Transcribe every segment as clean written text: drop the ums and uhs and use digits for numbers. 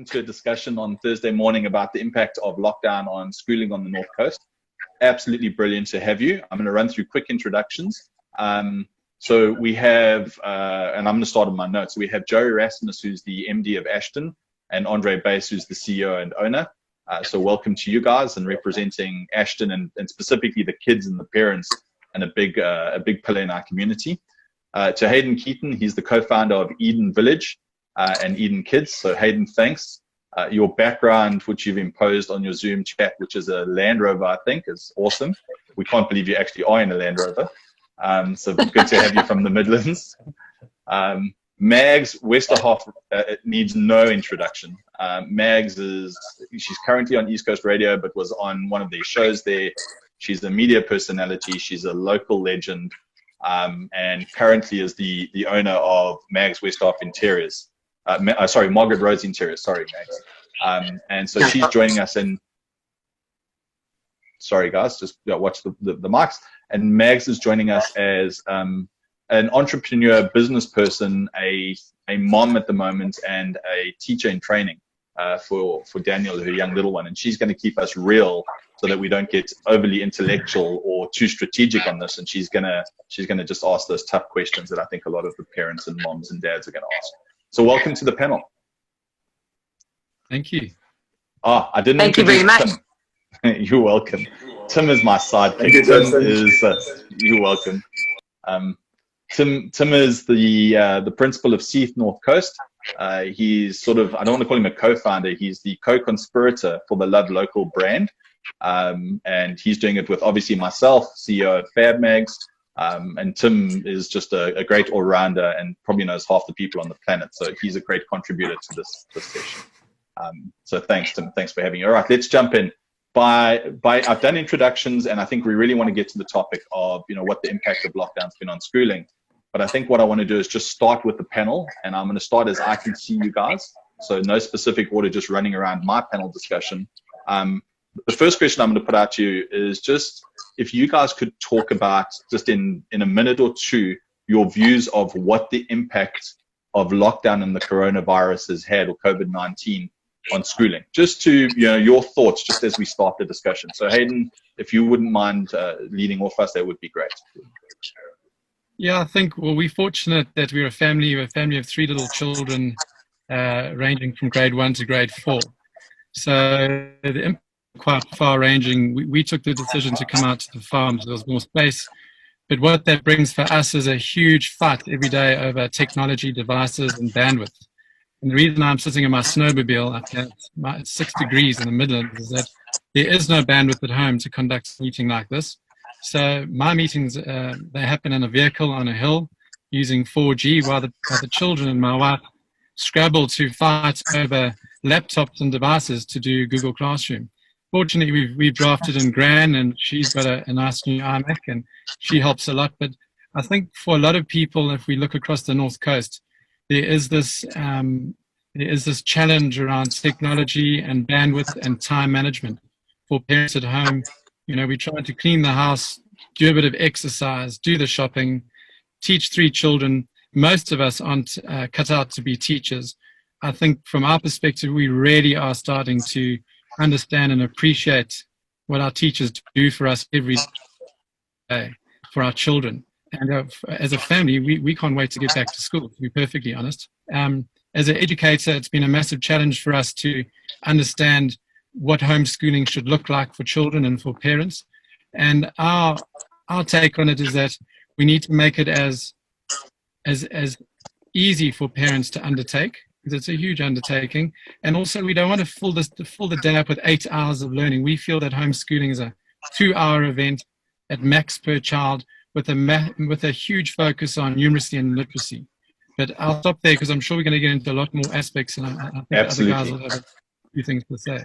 welcome to a discussion on Thursday morning about the impact of lockdown on schooling on the North Coast. Absolutely brilliant to have you. I'm going to run through quick introductions. So we have, and I'm going to start on my notes. We have Joe Erasmus, who's the MD of Ashton, and Andre Bass, who's the CEO and owner. So welcome to you guys, and representing Ashton and specifically the kids and the parents, and a big pillar in our community. To Hayden Keaton, he's the co-founder of Eden Village and Eden Kids. So Hayden, thanks. Your background, which you've imposed on your Zoom chat, which is a Land Rover, I think, is awesome. We can't believe you actually are in a Land Rover. So good to have you from the Midlands. Mags Westerhoff needs no introduction. Mags she's currently on East Coast Radio, but was on one of the shows there. She's a media personality. She's a local legend, and currently is the owner of Mags Westerhoff Interiors. Sorry, Margaret Rose Interiors. Sorry, Mags. And so she's joining us in. Sorry, guys, just watch the mics. And Mags is joining us as an entrepreneur, business person, a mom at the moment, and a teacher in training for Daniel, her young little one. And she's going to keep us real so that we don't get overly intellectual or too strategic on this. And she's gonna just ask those tough questions that I think a lot of the parents and moms and dads are going to ask. So welcome to the panel. Thank you. I didn't. Thank you very much. Tim. You're welcome. Tim is my sidekick. You're welcome. Tim is the principal of Seeff North Coast. He's sort of, I don't want to call him a co-founder, he's the co-conspirator for the Love Local brand. And he's doing it with obviously myself, CEO of FabMags. And Tim is just a great all-rounder and probably knows half the people on the planet. So he's a great contributor to this session. So thanks, Tim. Thanks for having me. All right, let's jump in. I've done introductions, and I think we really want to get to the topic of, what the impact of lockdown's been on schooling. But I think what I want to do is just start with the panel, and I'm going to start as I can see you guys. So no specific order, just running around my panel discussion. The first question I'm going to put out to you is just if you guys could talk about, just in a minute or two, your views of what the impact of lockdown and the coronavirus has had, or COVID-19, on schooling. Just to, your thoughts, just as we start the discussion. So Hayden, if you wouldn't mind leading off us, that would be great. Yeah, I think, well, we're fortunate that we're a family of 3 little children, ranging from grade 1 to grade 4. So the impact is quite far-ranging. We took the decision to come out to the farms. There was more space. But what that brings for us is a huge fight every day over technology, devices, and bandwidth. And the reason I'm sitting in my snowmobile at 6 degrees in the Midlands is that there is no bandwidth at home to conduct a meeting like this. So my meetings, they happen in a vehicle on a hill using 4G, while the children and my wife scrabble to fight over laptops and devices to do Google Classroom. Fortunately, we've drafted in Gran, and she's got a nice new iMac, and she helps a lot. But I think for a lot of people, if we look across the North Coast, there is this challenge around technology and bandwidth and time management for parents at home. We try to clean the house, do a bit of exercise, do the shopping, teach 3 children. Most of us aren't cut out to be teachers. I think from our perspective, we really are starting to understand and appreciate what our teachers do for us every day, for our children. And as a family, we can't wait to get back to school, to be perfectly honest. As an educator, it's been a massive challenge for us to understand what homeschooling should look like for children and for parents. And our take on it is that we need to make it as easy for parents to undertake, because it's a huge undertaking. And also, we don't want to fill the day up with 8 hours of learning. We feel that homeschooling is a 2-hour event at max per child, with a huge focus on numeracy and literacy. But I'll stop there because I'm sure we're going to get into a lot more aspects, and I think Absolutely. Other guys will have a few things to say.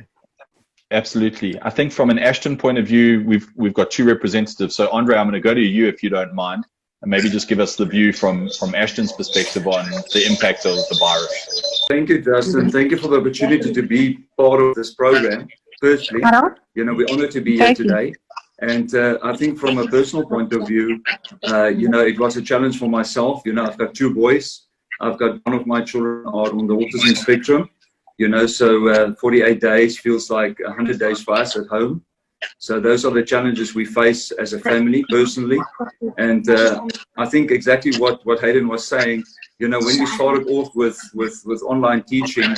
Absolutely. I think from an Ashton point of view, we've got 2 representatives. So Andre, I'm going to go to you if you don't mind, and maybe just give us the view from Ashton's perspective on the impact of the virus. Thank you, Justin. Thank you for the opportunity to be part of this program. Firstly, we're honored to be here today. And I think from a personal point of view, it was a challenge for myself. I've got 2 boys. I've got one of my children are on the autism spectrum. You know, so 48 days feels like 100 days for us at home. So those are the challenges we face as a family, personally. And I think exactly what Hayden was saying, you know, when we started off with online teaching,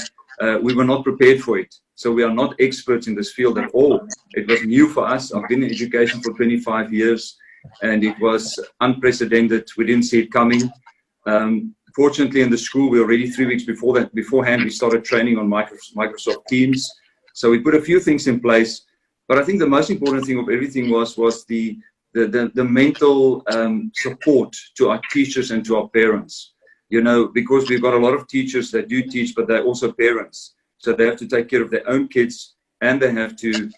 we were not prepared for it. So we are not experts in this field at all. It was new for us. I've been in education for 25 years, and it was unprecedented. We didn't see it coming. Fortunately, in the school, we already 3 weeks beforehand, we started training on Microsoft Teams. So we put a few things in place. But I think the most important thing of everything was the mental support to our teachers and to our parents. You know, because we've got a lot of teachers that do teach, but they're also parents. So they have to take care of their own kids, and they have to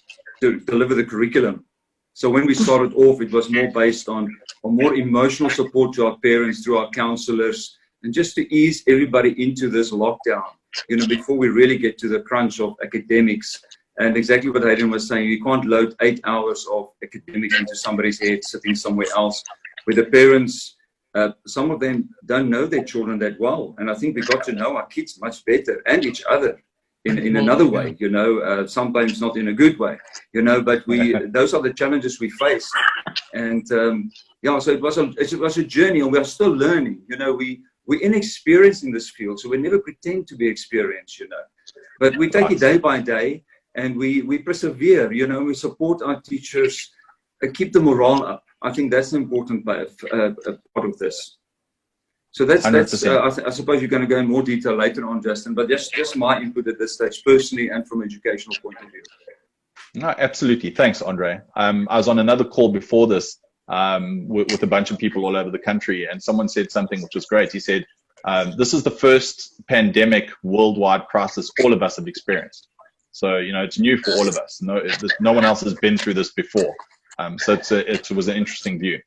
deliver the curriculum. So when we started off, it was more based on more emotional support to our parents through our counselors, and just to ease everybody into this lockdown, you know, before we really get to the crunch of academics. And exactly what Hayden was saying, you can't load 8 hours of academics into somebody's head sitting somewhere else. With the parents, some of them don't know their children that well. And I think we got to know our kids much better, and each other in another way, you know, sometimes not in a good way, you know, but those are the challenges we face. And yeah, so it was a journey, and we are still learning. You know, we're inexperienced in this field, so we never pretend to be experienced, you know, but we take it day by day. And we persevere, you know, we support our teachers, keep the morale up. I think that's an important part of this. So that's I suppose you're going to go in more detail later on, Justin, but just my input at this stage, personally and from an educational point of view. No, absolutely. Thanks, Andre. I was on another call before this with a bunch of people all over the country, and someone said something which was great. He said, this is the first pandemic worldwide crisis all of us have experienced. So, you know, it's new for all of us. No one else has been through this before. So it was an interesting view.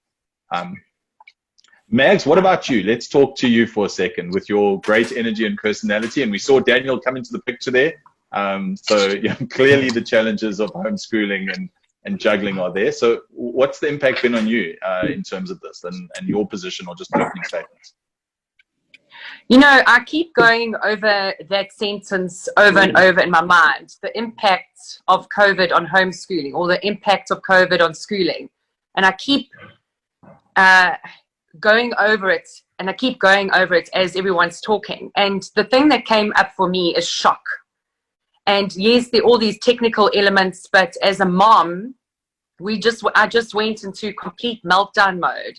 Mags, what about you? Let's talk to you for a second with your great energy and personality. And we saw Daniel come into the picture there. So yeah, clearly the challenges of homeschooling and juggling are there. So what's the impact been on you in terms of this and your position, or just opening statements? You know, I keep going over that sentence over and over in my mind, the impact of COVID on homeschooling, or the impact of COVID on schooling. And I keep going over it, and I keep going over it as everyone's talking. And the thing that came up for me is shock. And yes, there are all these technical elements, but as a mom, I just went into complete meltdown mode.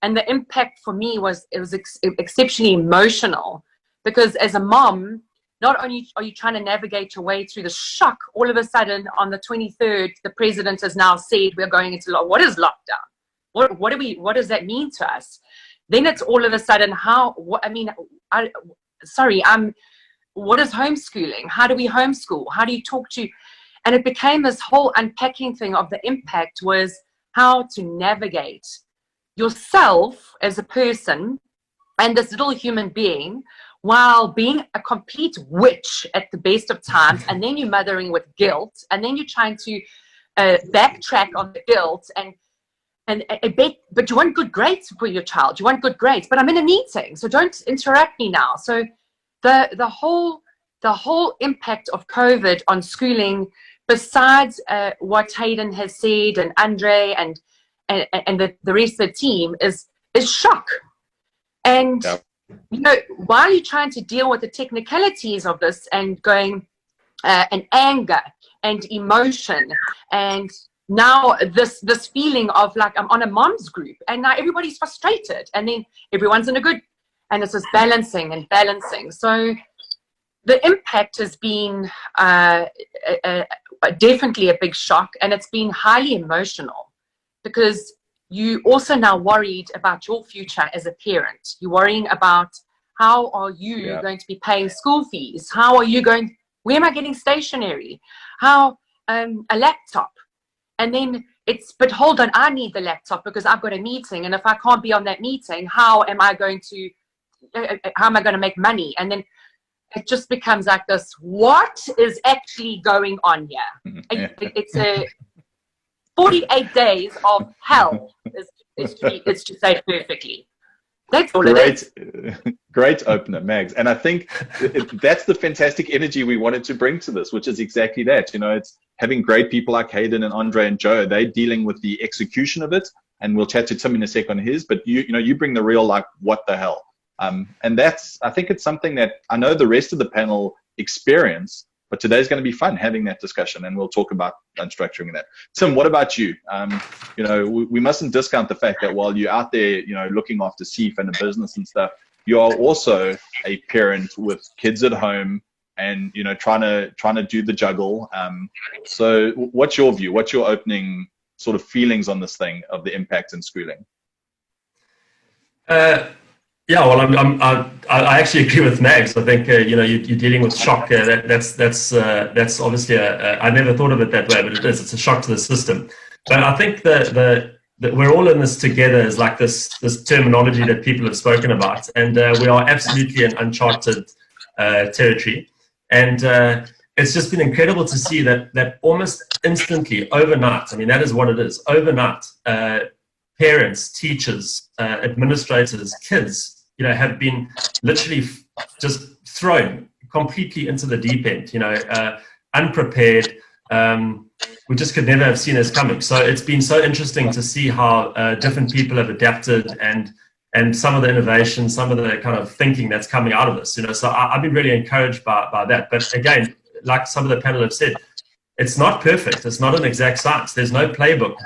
And the impact for me was exceptionally emotional, because as a mom, not only are you trying to navigate your way through the shock, all of a sudden on the 23rd, the president has now said we're going into lockdown. What is lockdown? What does that mean to us? Then it's all of a sudden what is homeschooling? How do we homeschool? How do you talk to? And it became this whole unpacking thing of the impact was how to navigate yourself as a person and this little human being while being a complete witch at the best of times, and then you're mothering with guilt, and then you're trying to backtrack on the guilt but you want good grades for your child. You want good grades, but I'm in a meeting, so don't interrupt me now. So the whole impact of COVID on schooling, besides what Hayden has said and Andre and the rest of the team, is shock. And you know, while you're trying to deal with the technicalities of this and going and anger and emotion, and now this feeling of like I'm on a mom's group, and now everybody's frustrated, and then everyone's in a good, and it's just balancing and balancing. So the impact has been definitely a big shock, and it's been highly emotional, because you also now worried about your future as a parent. You're worrying about how are you going to be paying school fees? How are you going, where am I getting stationery? How, a laptop. And then it's, but hold on, I need the laptop because I've got a meeting. And if I can't be on that meeting, how am I going to make money? And then it just becomes like this, what is actually going on here? It's a 48 days of hell, is to say it perfectly. That's all it is. Great opener, Mags. And I think that's the fantastic energy we wanted to bring to this, which is exactly that. It's having great people like Hayden and Andre and Joe. They're dealing with the execution of it, and we'll chat to Tim in a sec on his. But you bring the real, like, what the hell. And I think it's something that I know the rest of the panel experience. But today's going to be fun having that discussion, and we'll talk about unstructuring that. Tim, what about you? We mustn't discount the fact that while you're out there, looking after Seeff and a business and stuff, you are also a parent with kids at home, and trying to do the juggle. So, what's your view? What's your opening sort of feelings on this thing of the impact in schooling? Yeah, well, I actually agree with Mags. I think you're dealing with shock. That's obviously I never thought of it that way, but it is. It's a shock to the system. But I think that we're all in this together is like this terminology that people have spoken about, and we are absolutely in uncharted territory. And it's just been incredible to see that almost instantly, overnight. I mean, that is what it is. Overnight, parents, teachers, administrators, kids, have been literally just thrown completely into the deep end, unprepared. We just could never have seen this coming. So it's been so interesting to see how different people have adapted and some of the innovation, some of the kind of thinking that's coming out of this, So I've been really encouraged by that. But again, like some of the panel have said, it's not perfect. It's not an exact science. There's no playbook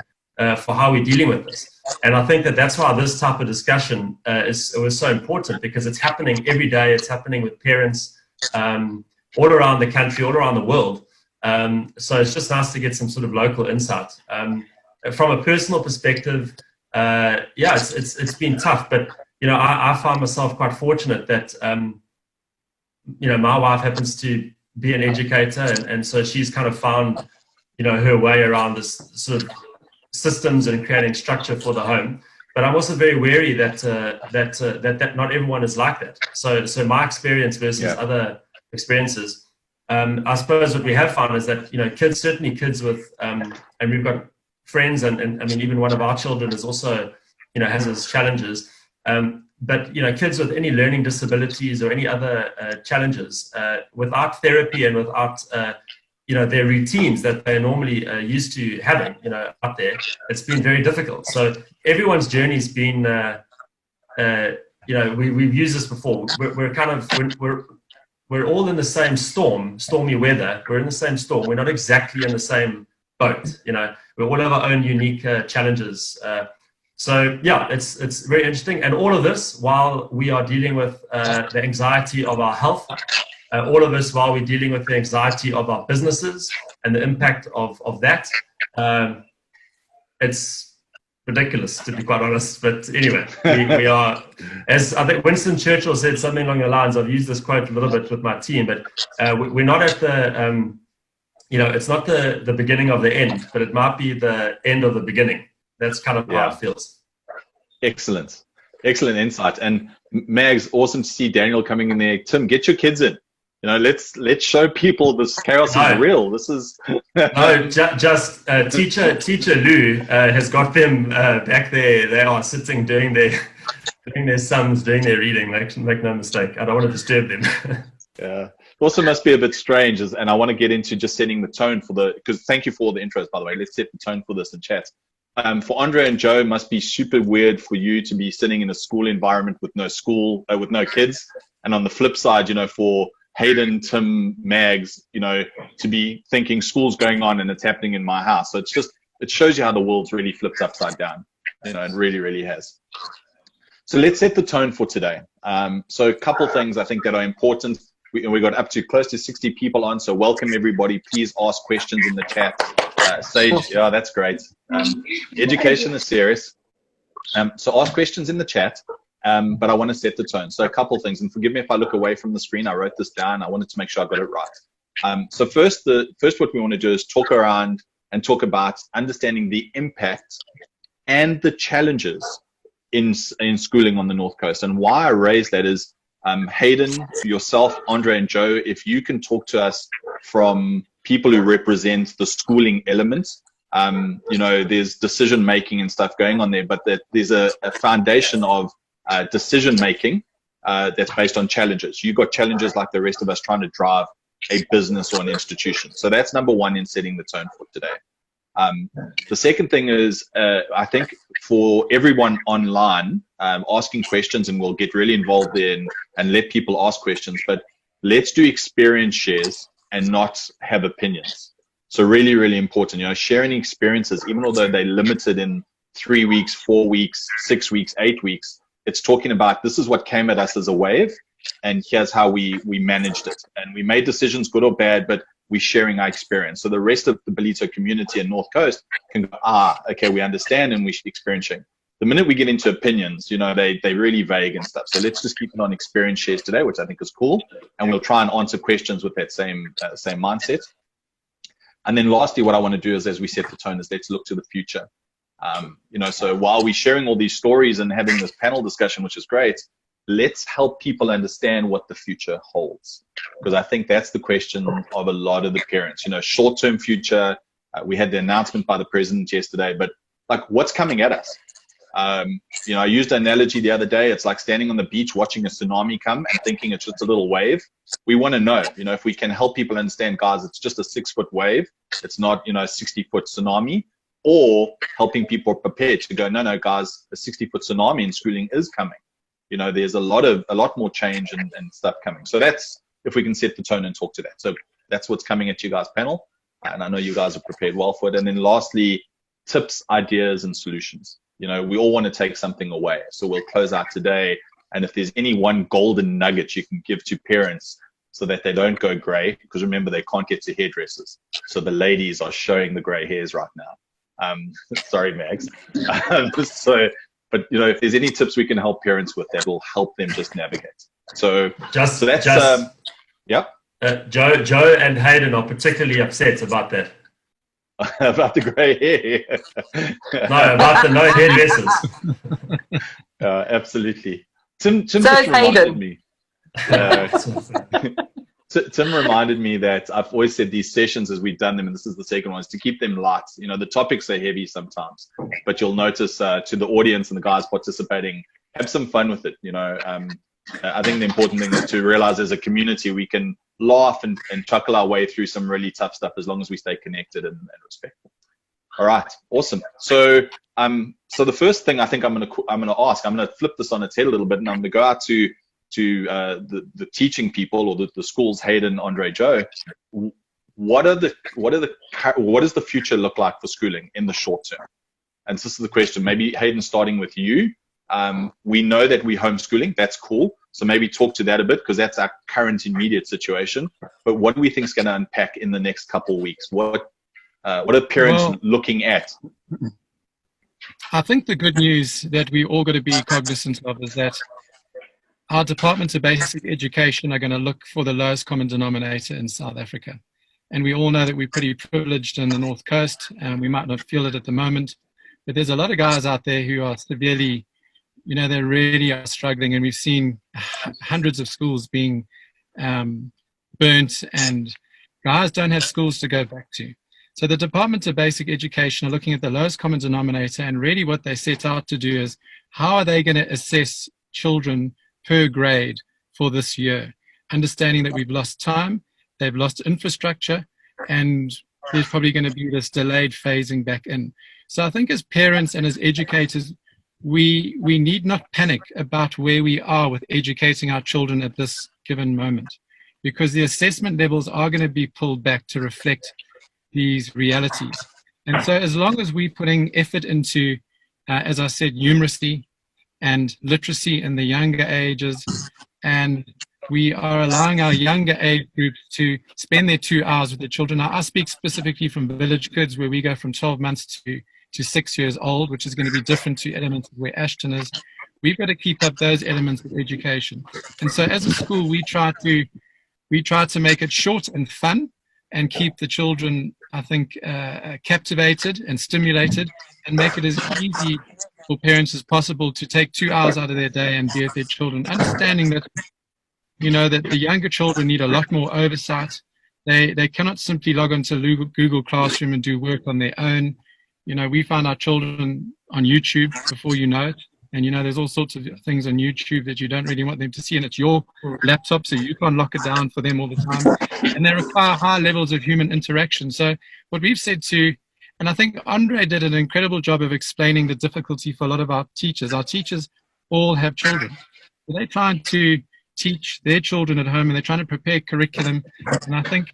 for how we're dealing with this. And I think that's why this type of discussion was so important, because it's happening every day. It's happening with parents all around the country, all around the world. So it's just nice to get some sort of local insight. From a personal perspective, it's been tough, but I find myself quite fortunate that my wife happens to be an educator, and so she's kind of found her way around this sort of systems and creating structure for the home. But I'm also very wary that not everyone is like that. So my experience versus other experiences, I suppose what we have found is that kids with and we've got friends and I mean even one of our children is also has his challenges. But kids with any learning disabilities or any other challenges, without therapy and without their routines that they're normally used to having, out there, it's been very difficult. So everyone's journey's been, we've used this before. We're all in the same stormy weather. We're in the same storm. We're not exactly in the same boat. We all have our own unique challenges. So yeah, it's very interesting. And all of this while we are dealing with the anxiety of our health. All of us while we're dealing with the anxiety of our businesses and the impact of that. It's ridiculous, to be quite honest. But anyway, we are, as I think Winston Churchill said something along the lines, I've used this quote a little bit with my team, but we're not at the, it's not the beginning of the end, but it might be the end of the beginning. That's kind of how it feels. Excellent insight. And Mags, awesome to see Daniel coming in there. Tim, get your kids in. Let's show people this chaos is real. This is just teacher Lou has got them back there. They are sitting doing their sums, doing their reading. Make no mistake. I don't want to disturb them. Yeah. Also must be a bit strange, and I want to get into just setting the tone because thank you for all the intros, by the way. Let's set the tone for this in chat. For Andre and Joe, must be super weird for you to be sitting in a school environment with no kids, and on the flip side, for Hayden, Tim, Mags, to be thinking school's going on and it's happening in my house. So it shows you how the world's really flipped upside down. It really, really has. So let's set the tone for today. So a couple things I think that are important. We got up to close to 60 people on, so welcome everybody. Please ask questions in the chat. Sage, yeah, that's great. Education is serious. So ask questions in the chat. But I want to set the tone. So a couple things, and forgive me if I look away from the screen. I wrote this down. I wanted to make sure I got it right. So first what we want to do is talk around and talk about understanding the impact and the challenges in schooling on the North Coast. And why I raised that is, Hayden, yourself, Andre, and Joe, if you can talk to us from people who represent the schooling elements. There's decision making and stuff going on there, but there's a foundation of decision making that's based on challenges. You've got challenges like the rest of us trying to drive a business or an institution. So that's number one in setting the tone for today. The second thing is, I think for everyone online, asking questions, and we'll get really involved there and let people ask questions, but let's do experience shares and not have opinions. So really, really important, sharing experiences, even although they're limited in 3 weeks, 4 weeks, 6 weeks, 8 weeks, it's talking about this is what came at us as a wave, and here's how we managed it. And we made decisions, good or bad, but we're sharing our experience. So the rest of the Ballito community and North Coast can go, okay, we understand and we should experience sharing. The minute we get into opinions, they're really vague and stuff. So let's just keep it on experience shares today, which I think is cool. And we'll try and answer questions with that same mindset. And then lastly, what I want to do is, as we set the tone, is let's look to the future. So while we're sharing all these stories and having this panel discussion, which is great, let's help people understand what the future holds. Because I think that's the question of a lot of the parents, short-term future. We had the announcement by the president yesterday, but like what's coming at us? I used an analogy the other day. It's like standing on the beach watching a tsunami come and thinking it's just a little wave. We want to know, if we can help people understand, guys, it's just a 6-foot wave. It's not, a 60-foot tsunami, or helping people prepare to go, no, guys, a 60-foot tsunami in schooling is coming. There's a lot more change and stuff coming. So that's, if we can set the tone and talk to that. So that's what's coming at you guys panel. And I know you guys are prepared well for it. And then lastly, tips, ideas, and solutions. We all want to take something away. So we'll close out today. And if there's any one golden nugget you can give to parents so that they don't go gray, because remember, they can't get to hairdressers. So the ladies are showing the gray hairs right now. Sorry, Mags. But if there's any tips we can help parents with, that will help them just navigate. So that's yeah. Joe and Hayden are particularly upset about that. About the grey hair. No, about the no hairdressers. Absolutely. Tim just reminded me. Tim reminded me that I've always said these sessions, as we've done them, and this is the second one, is to keep them light. The topics are heavy sometimes, but you'll notice to the audience and the guys participating, have some fun with it. I think the important thing is to realize as a community we can laugh and chuckle our way through some really tough stuff as long as we stay connected and respectful. All right, awesome. So the first thing I think I'm gonna ask, I'm gonna flip this on its head a little bit, and I'm gonna go out to the teaching people, or the schools, Hayden, Andre, Joe. What does the future look like for schooling in the short term? And this is the question. Maybe Hayden, starting with you. We know that we're homeschooling. That's cool. So maybe talk to that a bit, because that's our current immediate situation. But what do we think is going to unpack in the next couple of weeks? What are parents looking at? I think the good news that we all got to be cognizant of is that our departments of basic education are going to look for the lowest common denominator in South Africa. And we all know that we're pretty privileged in the North Coast, and we might not feel it at the moment. But there's a lot of guys out there who are severely, they really are struggling. And we've seen hundreds of schools being burnt, and guys don't have schools to go back to. So the Department of Basic Education are looking at the lowest common denominator, and really what they set out to do is, how are they going to assess children per grade for this year, understanding that we've lost time, they've lost infrastructure, and there's probably going to be this delayed phasing back in. So I think as parents and as educators, we need not panic about where we are with educating our children at this given moment, because the assessment levels are going to be pulled back to reflect these realities. And so as long as we're putting effort into, as I said, numeracy and literacy in the younger ages, and we are allowing our younger age groups to spend their 2 hours with their children. Now, I speak specifically from village kids, where we go from 12 months to 6 years old, which is going to be different to elements of where Ashton is. We've got to keep up those elements of education. And so as a school, we try to make it short and fun, and keep the children, I think, captivated and stimulated, and make it as easy for parents as possible to take 2 hours out of their day and be with their children, understanding that, that the younger children need a lot more oversight. They cannot simply log onto Google Classroom and do work on their own. We find our children on YouTube before you know it, And, you know, there's all sorts of things on YouTube that you don't really want them to see, and it's your laptop, so you can't lock it down for them all the time. And they require high levels of human interaction. So what we've said to, and I think Andre did an incredible job of explaining the difficulty for a lot of our teachers. Our teachers all have children. So they're trying to teach their children at home, and they're trying to prepare curriculum. And I think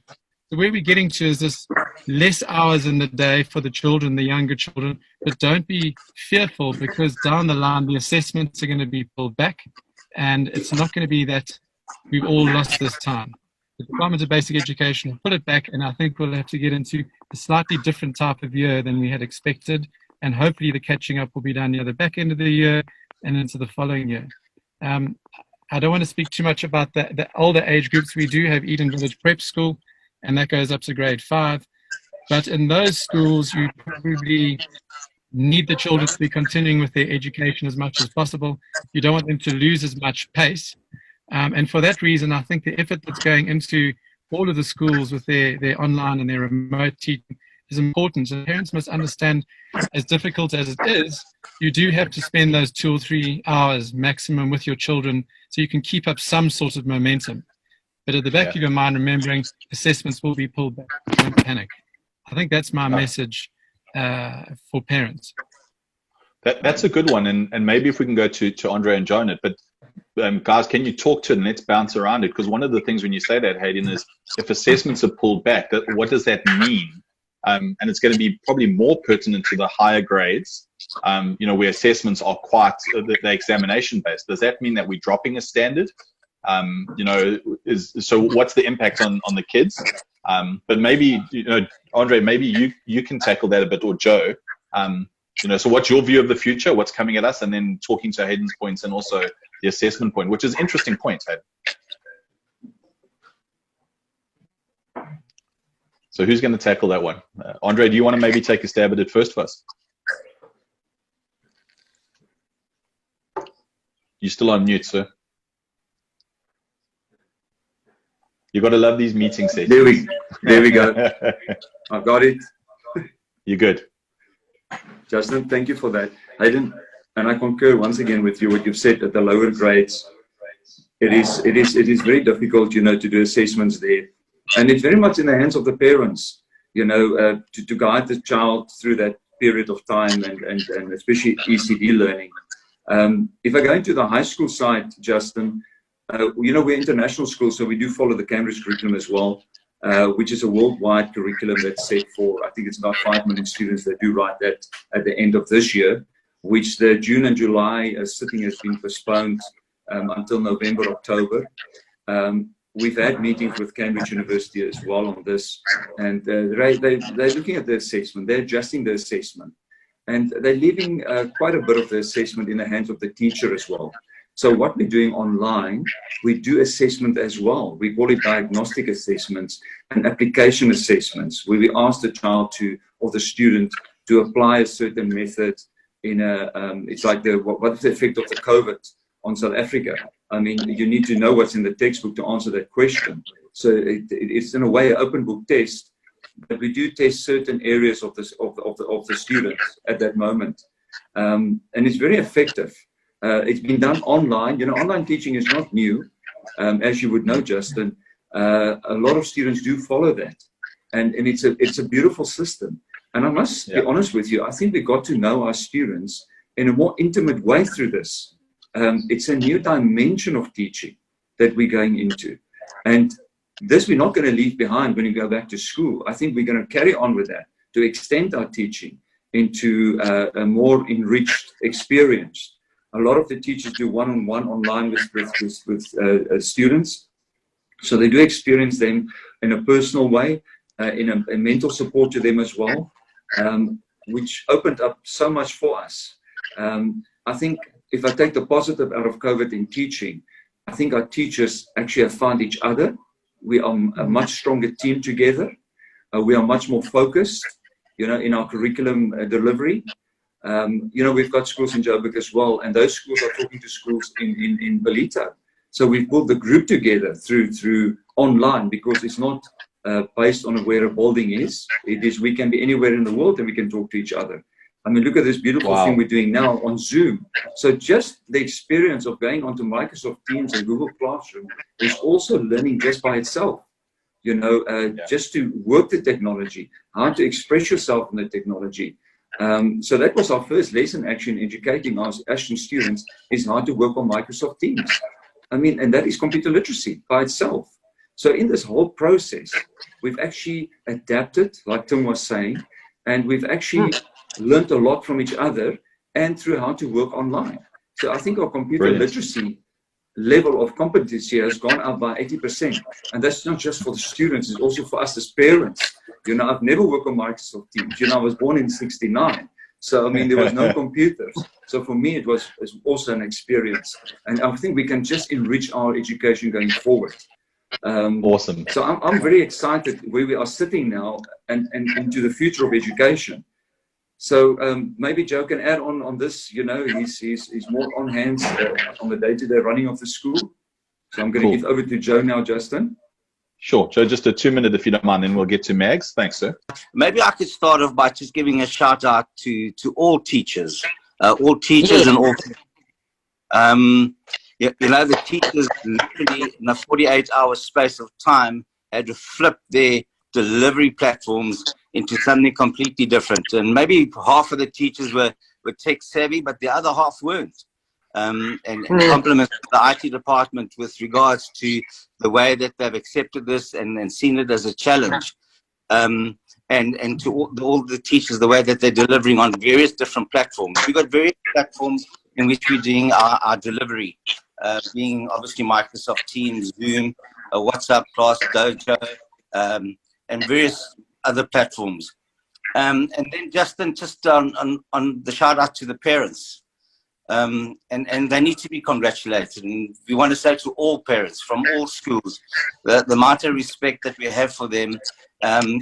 the way we're getting to is this less hours in the day for the children, the younger children, but don't be fearful, because down the line, the assessments are going to be pulled back, and it's not going to be that we've all lost this time. The Department of Basic Education will put it back, and I think we'll have to get into a slightly different type of year than we had expected, and hopefully the catching up will be done near the back end of the year and into the following year. I don't want to speak too much about the older age groups. We do have Eden Village Prep School, and that goes up to grade 5. But in those schools, you probably need the children to be continuing with their education as much as possible. You don't want them to lose as much pace. And for that reason, I think the effort that's going into all of the schools with their online and their remote teaching is important. And parents must understand, as difficult as it is, you do have to spend those 2 or 3 hours maximum with your children so you can keep up some sort of momentum. But at the back of your mind, remembering assessments will be pulled back. Don't panic. I think that's my message for parents. That's a good one. And maybe if we can go to Andre and Joan, but guys, can you talk to it and let's bounce around it? Because one of the things when you say that, Hayden, is if assessments are pulled back, what does that mean? And it's going to be probably more pertinent to the higher grades, you know, where assessments are quite the examination based. Does that mean that we're dropping a standard? You know, so what's the impact on the kids? But maybe, you know, Andre, maybe you can tackle that a bit, or Joe. You know, so what's your view of the future? What's coming at us? And then talking to Hayden's points and also the assessment point, which is an interesting point, Hayden. So who's going to tackle that one? Andre, do you want to maybe take a stab at it first for us? You're still on mute, sir. You got to love these meeting sessions. There we go. I got it. You're good. Justin, thank you for that. Hayden, and I concur once again with you what you've said at the lower grades. It is very difficult, you know, to do assessments there, and it's very much in the hands of the parents, you know, to guide the child through that period of time, and especially ECD learning. If I go into the high school side, Justin, you know, we're international schools, so we do follow the Cambridge curriculum as well, which is a worldwide curriculum that's set for, I think it's about 5 million students that do write that at the end of this year, which the June and July sitting has been postponed until November, October. We've had meetings with Cambridge University as well on this, and they're looking at the assessment, they're adjusting the assessment, and they're leaving quite a bit of the assessment in the hands of the teacher as well. So what we're doing online, we do assessment as well. We call it diagnostic assessments and application assessments, where we ask the child or the student to apply a certain method in a, it's like what's the effect of the COVID on South Africa? I mean, you need to know what's in the textbook to answer that question. So it's in a way an open book test, but we do test certain areas of the students at that moment. And it's very effective. It's been done online. You know, online teaching is not new, as you would know, Justin. A lot of students do follow that, and it's a beautiful system. And I must be honest with you, I think we got to know our students in a more intimate way through this. It's a new dimension of teaching that we're going into, and this we're not going to leave behind when we go back to school. I think we're going to carry on with that to extend our teaching into a more enriched experience. A lot of the teachers do one-on-one online with students. So they do experience them in a personal way, in a mental support to them as well, which opened up so much for us. I think if I take the positive out of COVID in teaching, I think our teachers actually have found each other. We are a much stronger team together. We are much more focused, you know, in our curriculum delivery. You know, we've got schools in Joburg as well, and those schools are talking to schools in Belita. So we've pulled the group together through online, because it's not based on where a building is. It is, we can be anywhere in the world and we can talk to each other. I mean, look at this beautiful Wow. thing we're doing now on Zoom. So just the experience of going onto Microsoft Teams and Google Classroom is also learning just by itself. You know, just to work the technology, how to express yourself in the technology. So that was our first lesson actually in educating our Ashton students, is how to work on Microsoft Teams. I mean, and that is computer literacy by itself. So in this whole process, we've actually adapted, like Tim was saying, and we've actually learned a lot from each other and through how to work online. So I think our computer literacy level of competency has gone up by 80%. And that's not just for the students, it's also for us as parents. You know, I've never worked on Microsoft Teams. You know, I was born in '69. So, I mean, there was no computers. So for me, it was also an experience. And I think we can just enrich our education going forward. Awesome. So I'm very excited where we are sitting now and into the future of education. So maybe Joe can add on this. You know, he's more on hands on the day-to-day running of the school. So I'm going to give over to Joe now, Justin. Sure, Joe, just a 2-minute if you don't mind, then we'll get to Mags. Thanks, sir. Maybe I could start off by just giving a shout out to all teachers and all. You know, the teachers literally in a 48-hour space of time had to flip their delivery platforms into something completely different. And maybe half of the teachers were tech savvy, but the other half weren't. And compliment the IT department with regards to the way that they've accepted this and seen it as a challenge. And to all the teachers, the way that they're delivering on various different platforms. We've got various platforms in which we're doing our delivery, being obviously Microsoft Teams, Zoom, WhatsApp, Class, Dojo, and various other platforms. And then Justin, just on the shout out to the parents. And they need to be congratulated. And we want to say to all parents from all schools, the amount of respect that we have for them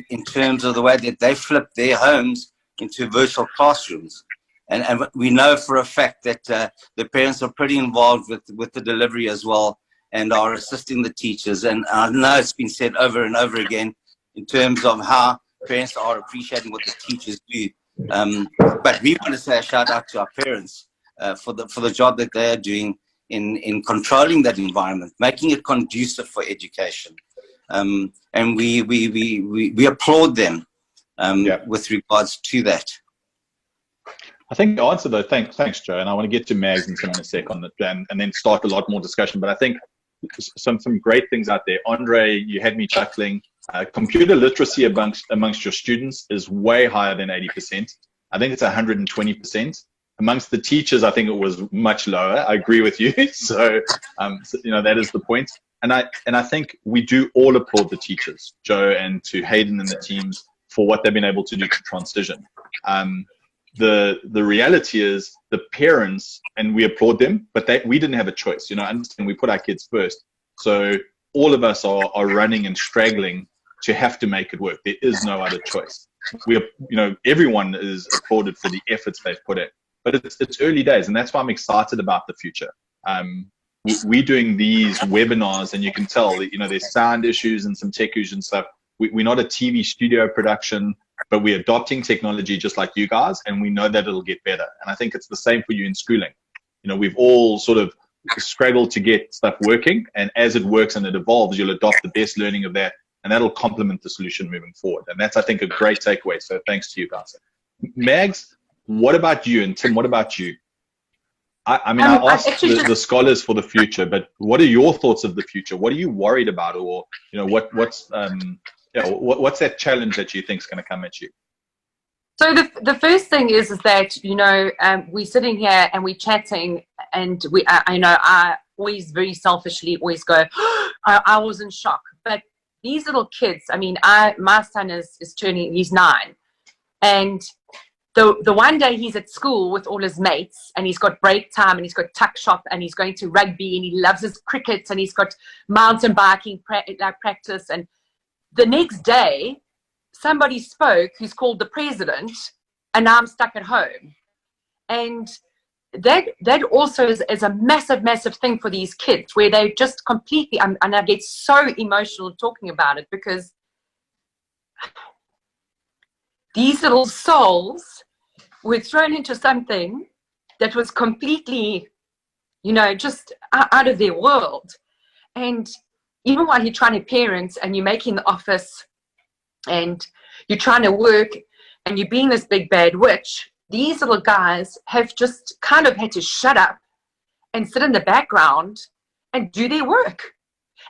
in terms of the way that they flip their homes into virtual classrooms. And we know for a fact that the parents are pretty involved with the delivery as well and are assisting the teachers. And I know it's been said over and over again in terms of how parents are appreciating what the teachers do. But we want to say a shout out to our parents for the job that they are doing in controlling that environment, making it conducive for education. And we applaud them with regards to that. I think the answer though, thanks Joe, and I want to get to Mags and Tim in a sec on the, and then start a lot more discussion, but I think some great things out there. Andre, you had me chuckling. Computer literacy amongst your students is way higher than 80%. I think it's 120%. Amongst the teachers, I think it was much lower. I agree with you. So, you know, that is the point. And I think we do all applaud the teachers, Joe, and to Hayden and the teams for what they've been able to do to transition. The reality is the parents, and we applaud them, but we didn't have a choice. You know, understand we put our kids first. So all of us are running and straggling to have to make it work. There is no other choice. You know, everyone is applauded for the efforts they've put in. But it's early days, and that's why I'm excited about the future. We're doing these webinars, and you can tell that, you know, there's sound issues and some tech issues and stuff. We're not a TV studio production, but we're adopting technology just like you guys, and we know that it'll get better. And I think it's the same for you in schooling. You know, we've all sort of struggled to get stuff working, and as it works and it evolves, you'll adopt the best learning of that, and that'll complement the solution moving forward. And that's, I think, a great takeaway. So thanks to you guys. Mags, what about you? And Tim, what about you? I mean, I asked the scholars for the future, but what are your thoughts of the future? What are you worried about? Or, you know, what's that challenge that you think is going to come at you? So the first thing is that, you know, we're sitting here and we're chatting, and I always very selfishly always go, I was in shock. But these little kids, I mean, my son is turning, he's 9. And the one day he's at school with all his mates, and he's got break time, and he's got tuck shop, and he's going to rugby, and he loves his cricket, and he's got mountain biking practice. And the next day, somebody spoke who's called the president, and now I'm stuck at home. And that also is a massive, massive thing for these kids, where they just completely, and I get so emotional talking about it, because these little souls were thrown into something that was completely, you know, just out of their world. And even while you're trying to parent and you're making the office and you're trying to work and you're being this big bad witch, these little guys have just kind of had to shut up and sit in the background and do their work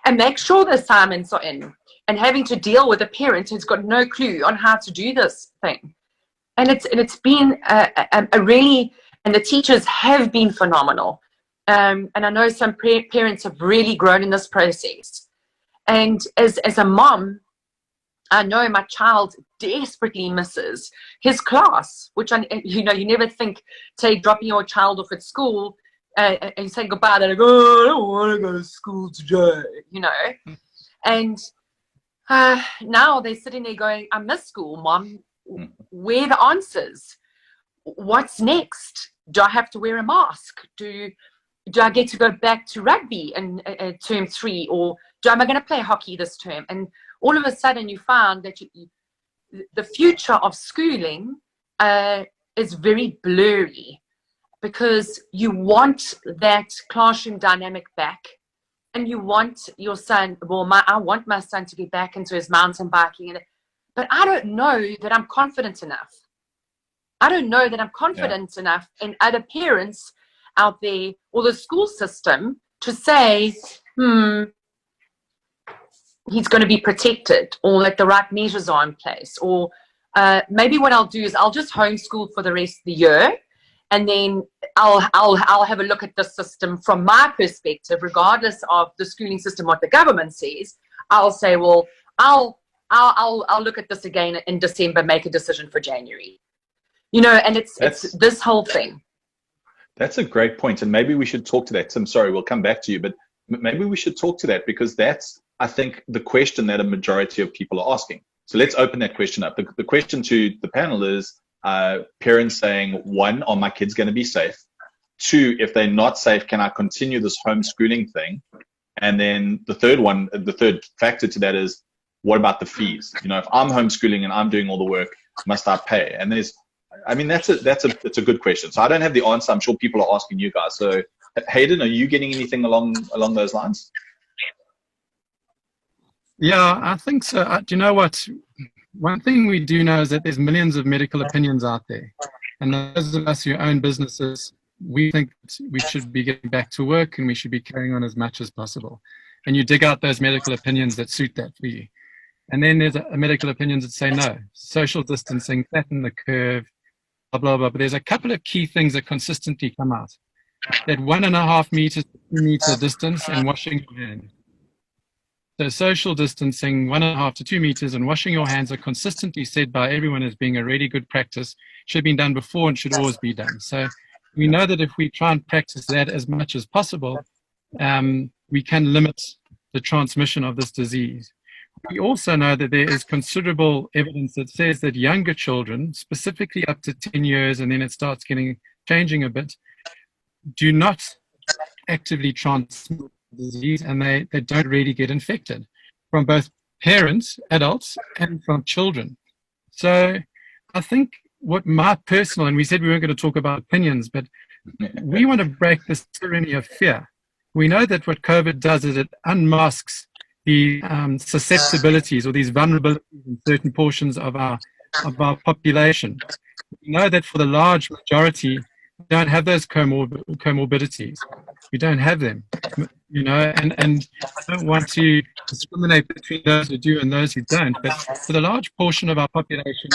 and make sure the assignments are in, and having to deal with a parent who's got no clue on how to do this thing. And it's been a really, and the teachers have been phenomenal. And I know some parents have really grown in this process. And as a mom, I know my child desperately misses his class, which, you know, you never think, say, dropping your child off at school and saying goodbye, they're like, oh, I don't want to go to school today, you know. And now they're sitting there going, I miss school, Mom. Where are the answers? What's next? Do I have to wear a mask? Do I get to go back to rugby in term 3? Or am I going to play hockey this term? And all of a sudden you find that the future of schooling is very blurry, because you want that classroom dynamic back, and you want your son, I want my son to get back into his mountain biking, but I don't know that I'm confident enough. I don't know that I'm confident enough in other parents out there or the school system to say, he's going to be protected, or that the right measures are in place. Or maybe what I'll do is I'll just homeschool for the rest of the year, and then I'll have a look at the system from my perspective, regardless of the schooling system, what the government says. I'll say, well, I'll look at this again in December, make a decision for January. You know, and it's this whole thing. That's a great point, and maybe we should talk to that. I'm sorry, we'll come back to you, but maybe we should talk to that, because that's, I think, the question that a majority of people are asking. So let's open that question up. The question to the panel is, parents saying, 1, are my kids going to be safe? 2, if they're not safe, can I continue this homeschooling thing? And then the third factor to that is, what about the fees? You know, if I'm homeschooling and I'm doing all the work, must I pay? And it's a good question. So I don't have the answer. I'm sure people are asking you guys. So Hayden, are you getting anything along those lines? Yeah, I think so. Do you know what? One thing we do know is that there's millions of medical opinions out there. And those of us who own businesses, we think we should be getting back to work and we should be carrying on as much as possible. And you dig out those medical opinions that suit that for you. And then there's medical opinions that say no, social distancing, flatten the curve, blah, blah, blah. But there's a couple of key things that consistently come out. That 1.5 meters to 2 meter distance and washing your hands. So social distancing, 1.5 to 2 meters, and washing your hands are consistently said by everyone as being a really good practice. Should have been done before and should always be done. So we know that if we try and practice that as much as possible, we can limit the transmission of this disease. We also know that there is considerable evidence that says that younger children, specifically up to 10 years, and then it starts changing a bit, do not actively transmit the disease, and they don't really get infected from both parents, adults, and from children. So I think what my personal, and we said we weren't going to talk about opinions, but we want to break this tyranny of fear. We know that what COVID does is it unmasks the susceptibilities or these vulnerabilities in certain portions of our population. We know that for the large majority, we don't have those comorbidities. We don't have them, you know, and I don't want to discriminate between those who do and those who don't, but for the large portion of our population,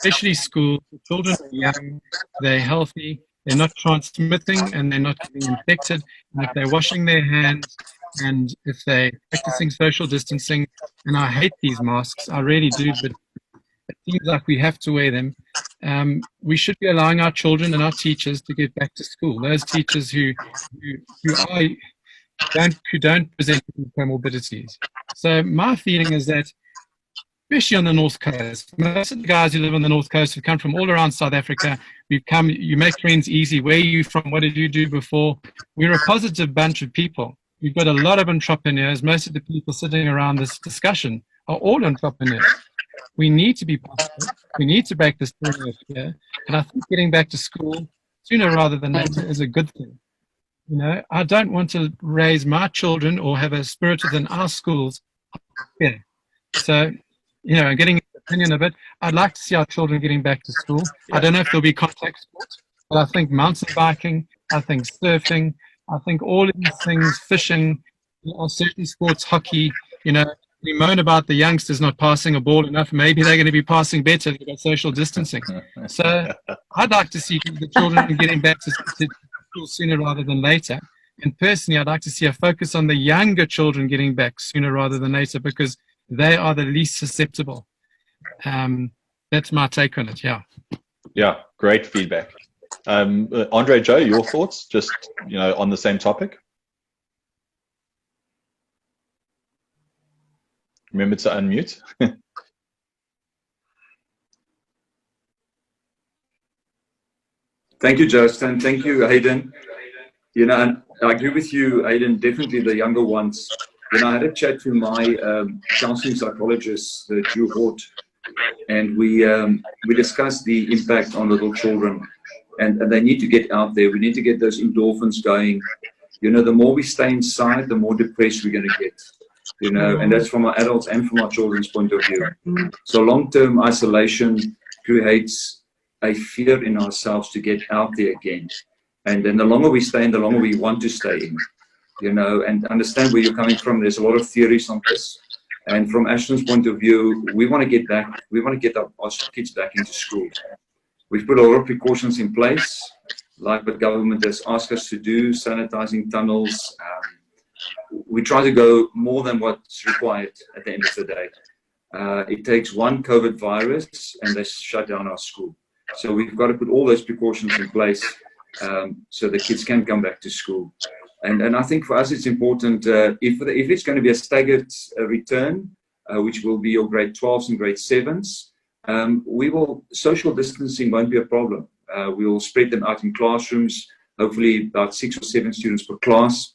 especially schools, the children are young, they're healthy, they're not transmitting, and they're not getting infected. And if they're washing their hands, and if they're practicing social distancing, and I hate these masks, I really do, but it seems like we have to wear them. We should be allowing our children and our teachers to get back to school. Those teachers who don't present with comorbidities. So my feeling is that, especially on the North Coast, most of the guys who live on the North Coast have come from all around South Africa. You make friends easy. Where are you from? What did you do before? We're a positive bunch of people. We've got a lot of entrepreneurs. Most of the people sitting around this discussion are all entrepreneurs. we need to be positive. We need to break the spirit of fear. And I think getting back to school sooner rather than later is a good thing. You know, I don't want to raise my children or have a spirit within our schools. Yeah. So, you know, getting an opinion of it, I'd like to see our children getting back to school. I don't know if there'll be contact sports, but I think mountain biking, I think surfing, I think all of these things, fishing, are certain sports, hockey, you know, we moan about the youngsters not passing a ball enough. Maybe they're going to be passing better. They've got social distancing. So I'd like to see the children getting back to school sooner rather than later. And personally, I'd like to see a focus on the younger children getting back sooner rather than later because they are the least susceptible. That's my take on it, yeah. Yeah, great feedback. Andre, Joe, your thoughts, just, you know, on the same topic? Remember to unmute. Thank you, Justin. Thank you, Hayden. You know, and I agree with you, Hayden, definitely the younger ones. You know, I had a chat to my counseling psychologist, Drew Hort, and we discussed the impact on little children. And they need to get out there. We need to get those endorphins going. You know, the more we stay inside, the more depressed we're going to get. You know, and that's from our adults and from our children's point of view. So long-term isolation creates a fear in ourselves to get out there again. And then the longer we stay in, the longer we want to stay in. You know, and understand where you're coming from. There's a lot of theories on this. And from Ashton's point of view, we want to get back. We want to get our kids back into school. We've put a lot of precautions in place, like what government has asked us to do, sanitizing tunnels. We try to go more than what's required at the end of the day. It takes one COVID virus and they shut down our school. So we've got to put all those precautions in place so the kids can come back to school. And I think for us it's important, if it's going to be a staggered return, which will be your grade 12s and grade 7s, social distancing won't be a problem. We will spread them out in classrooms, hopefully about 6 or 7 students per class.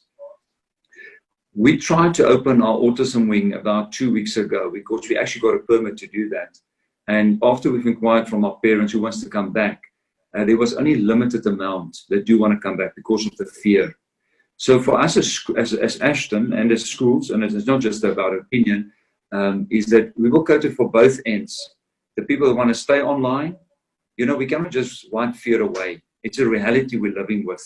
We tried to open our autism wing about 2 weeks ago because we actually got a permit to do that. And after we've inquired from our parents who wants to come back, there was only a limited amount that do want to come back because of the fear. So for us as Ashton and as schools, and it's not just about opinion, is that we will cater for both ends. The people that want to stay online, you know, we cannot just wipe fear away. It's a reality we're living with.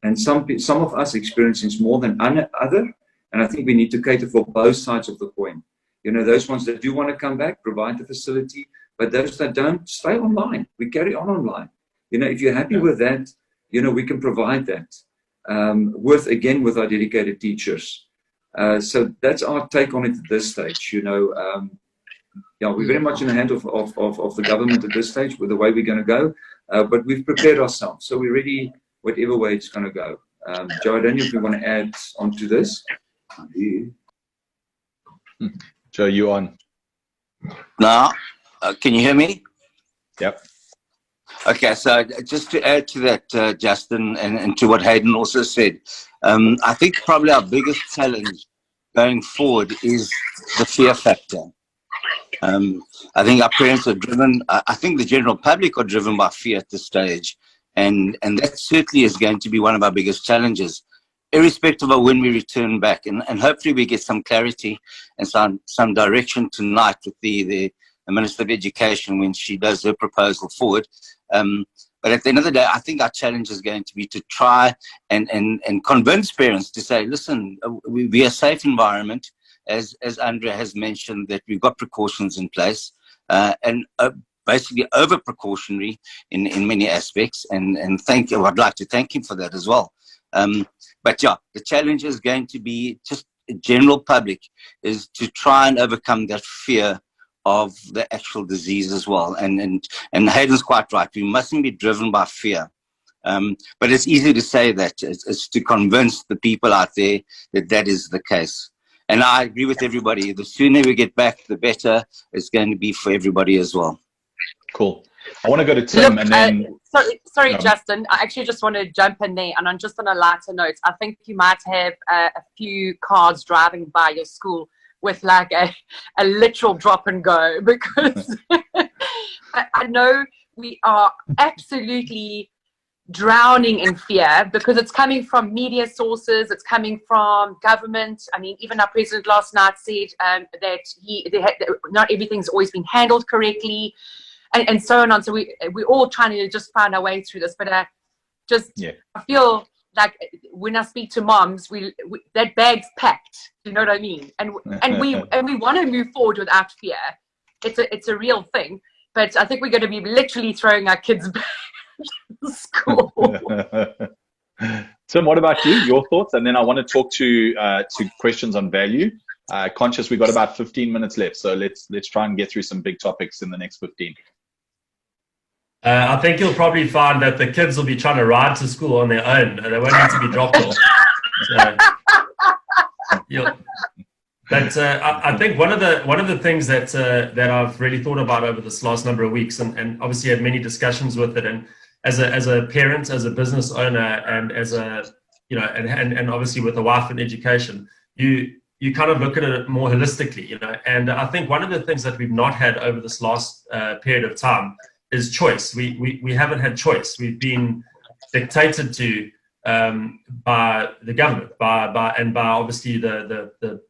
And some of us experience this more than other. And I think we need to cater for both sides of the coin. You know, those ones that do want to come back, provide the facility, but those that don't, stay online. We carry on online. You know, if you're happy with that, you know, we can provide that with our dedicated teachers. So that's our take on it at this stage. You know, yeah, we're very much in the hand of the government at this stage with the way we're going to go, but we've prepared ourselves. So we're ready whatever way it's going to go. Joe, I don't know if you want to add on to this. Joe, you on? Now, can you hear me? Yep. Okay, so just to add to that, Justin, and to what Hayden also said, I think probably our biggest challenge going forward is the fear factor. I think our parents are driven, I think the general public are driven by fear at this stage, and that certainly is going to be one of our biggest challenges, irrespective of when we return back. And hopefully we get some clarity and some direction tonight with the Minister of Education when she does her proposal forward. But at the end of the day, I think our challenge is going to be to try and convince parents to say, listen, we're a safe environment, as Andre has mentioned, that we've got precautions in place, and basically over precautionary in many aspects. And I'd like to thank him for that as well. But yeah, the challenge is going to be just general public is to try and overcome that fear of the actual disease as well. And Hayden's quite right. We mustn't be driven by fear. But it's easy to say that. It's to convince the people out there that is the case. And I agree with everybody. The sooner we get back, the better it's going to be for everybody as well. Cool. I want to go to Tim. Look, and then... sorry, Justin. I actually just want to jump in there. And I'm just on a lighter note. I think you might have a few cars driving by your school with like a literal drop and go, because I know we are absolutely drowning in fear, because it's coming from media sources, it's coming from government. I mean, even our president last night said that not everything's always been handled correctly, and so on. So we're all trying to just find our way through this. But I feel like when I speak to moms, that bag's packed. You know what I mean? And we want to move forward without fear. It's a real thing. But I think we're going to be literally throwing our kids back to school. Tim, what about you? Your thoughts? And then I want to talk to questions on value. Conscious, we've got about 15 minutes left, so let's try and get through some big topics in the next 15. I think you'll probably find that the kids will be trying to ride to school on their own. They won't need to be dropped off. So, I think one of the things that I've really thought about over this last number of weeks, and obviously had many discussions with it, and as a parent, as a business owner, and as a and obviously with a wife in education, you kind of look at it more holistically, And I think one of the things that we've not had over this last period of time is choice. We haven't had choice. We've been dictated to by the government, by obviously the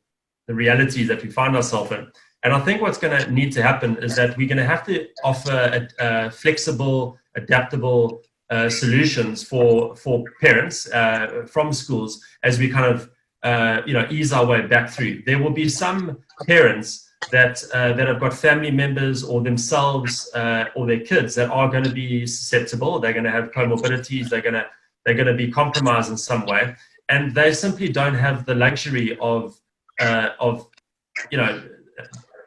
realities that we find ourselves in. And I think what's going to need to happen is that we're going to have to offer flexible, adaptable solutions for parents from schools as we kind of ease our way back through. There will be some parents that have got family members or themselves or their kids that are going to be susceptible. They're going to have comorbidities. They're going to be compromised in some way, and they simply don't have the luxury of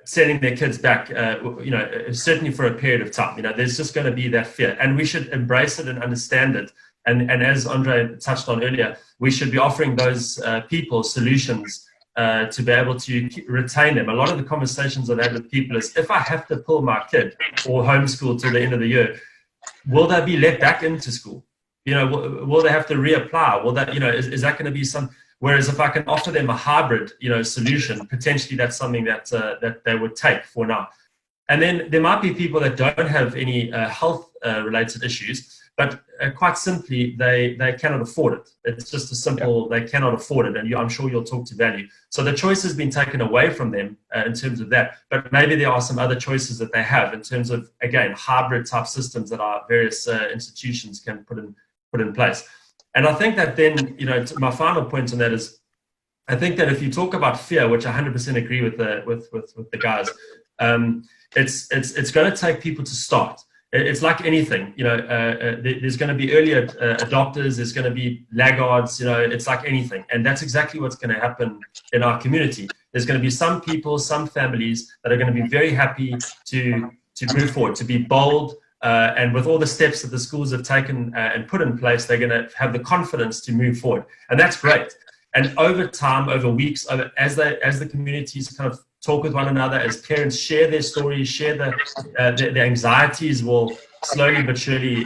sending their kids back. Certainly for a period of time. There's just going to be that fear, and we should embrace it and understand it. And as Andre touched on earlier, we should be offering those people solutions to be able to retain them. A lot of the conversations I've had with people is, if I have to pull my kid or homeschool till the end of the year, will they be let back into school? Will they have to reapply? Will that, is that going to be some? Whereas if I can offer them a hybrid, solution, potentially that's something that they would take for now. And then there might be people that don't have any health related issues, but quite simply, they cannot afford it. It's just a simple, they cannot afford it. And I'm sure you'll talk to value. So the choice has been taken away from them in terms of that. But maybe there are some other choices that they have in terms of, again, hybrid type systems that our various institutions can put in place. And I think that then, my final point on that is, I think that if you talk about fear, which I 100% agree with the guys, it's going to take people to start. It's like anything, there's going to be early adopters, there's going to be laggards, it's like anything. And that's exactly what's going to happen in our community. There's going to be some people, some families that are going to be very happy to move forward, to be bold. And with all the steps that the schools have taken and put in place, they're going to have the confidence to move forward. And that's great. And over time, over weeks, as the communities kind of talk with one another, as parents share their stories, share their anxieties will slowly but surely,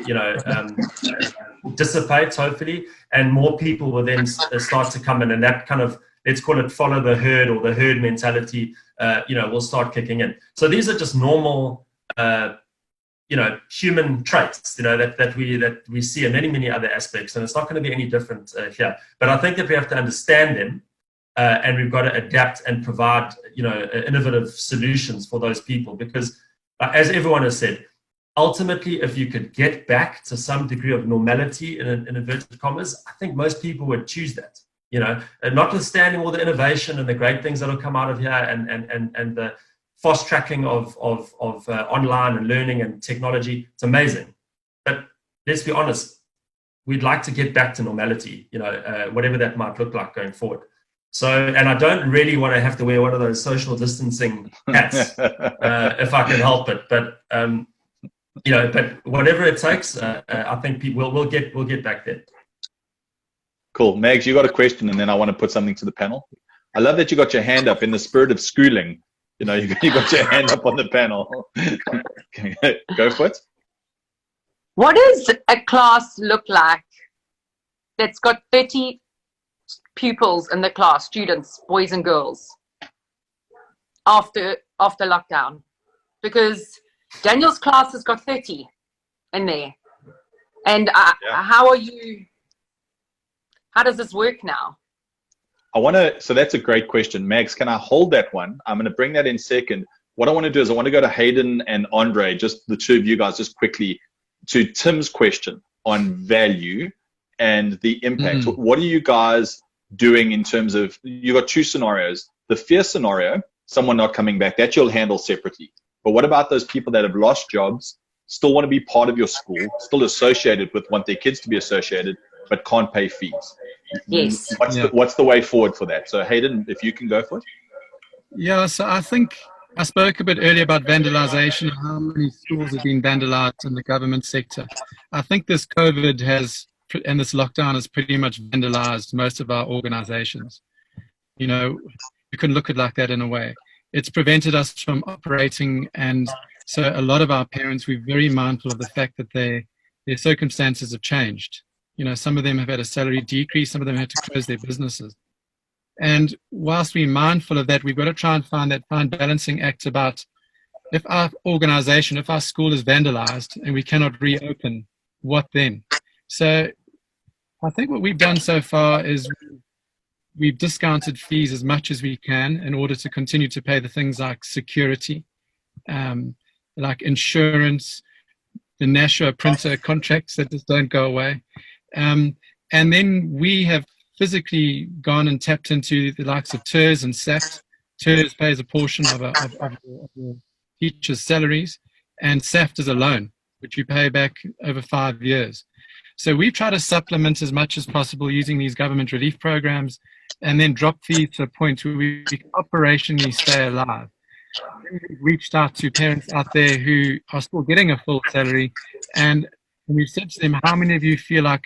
dissipate, hopefully, and more people will then start to come in, and that kind of, let's call it follow the herd, or the herd mentality, will start kicking in. So these are just normal, human traits, that we see in many, many other aspects, and it's not going to be any different here. But I think that we have to understand them. And we've got to adapt and provide, innovative solutions for those people, because as everyone has said, ultimately, if you could get back to some degree of normality in inverted commas, I think most people would choose that, and notwithstanding all the innovation and the great things that will come out of here, and the fast tracking of online and learning and technology, it's amazing. But let's be honest, we'd like to get back to normality, whatever that might look like going forward. So, and I don't really want to have to wear one of those social distancing hats if I can help it. But but whatever it takes, I think people we'll get back there. Cool, Mags, you got a question, and then I want to put something to the panel. I love that you got your hand up in the spirit of schooling. You got your hand up on the panel. Go for it. What does a class look like that's got 30 pupils in the class, students, boys and girls? after lockdown, because Daniel's class has got 30 in there. And how does this work now? So that's a great question. Mags, can I hold that one? I'm going to bring that in second. What I want to do is I want to go to Hayden and Andre, just the two of you guys, just quickly to Tim's question on value and the impact. What are you guys doing in terms of, you got two scenarios. The fear scenario, someone not coming back, that you'll handle separately. But what about those people that have lost jobs, still want to be part of your school, still associated with, want their kids to be associated, but can't pay fees? Yes. What's the way forward for that? So Hayden, if you can go for it. Yeah, so I think I spoke a bit earlier about vandalization, how many schools have been vandalized in the government sector. I think this COVID and this lockdown has pretty much vandalized most of our organizations. You know, you can look at it like that in a way. It's prevented us from operating, and so a lot of our parents, we're very mindful of the fact that their circumstances have changed. You know, some of them have had a salary decrease, some of them had to close their businesses. And whilst we're mindful of that, we've got to try and find balancing act about, if our organization, if our school is vandalized and we cannot reopen, what then? So I think what we've done so far is we've discounted fees as much as we can in order to continue to pay the things like security, like insurance, the Nashua printer contracts that just don't go away. And then we have physically gone and tapped into the likes of TERS and Seeff. TERS pays a portion of the teachers' salaries, and Seeff is a loan, which you pay back over 5 years. So we try to supplement as much as possible using these government relief programs, and then drop fees to a point where we can operationally stay alive. We've reached out to parents out there who are still getting a full salary, and we've said to them, how many of you feel like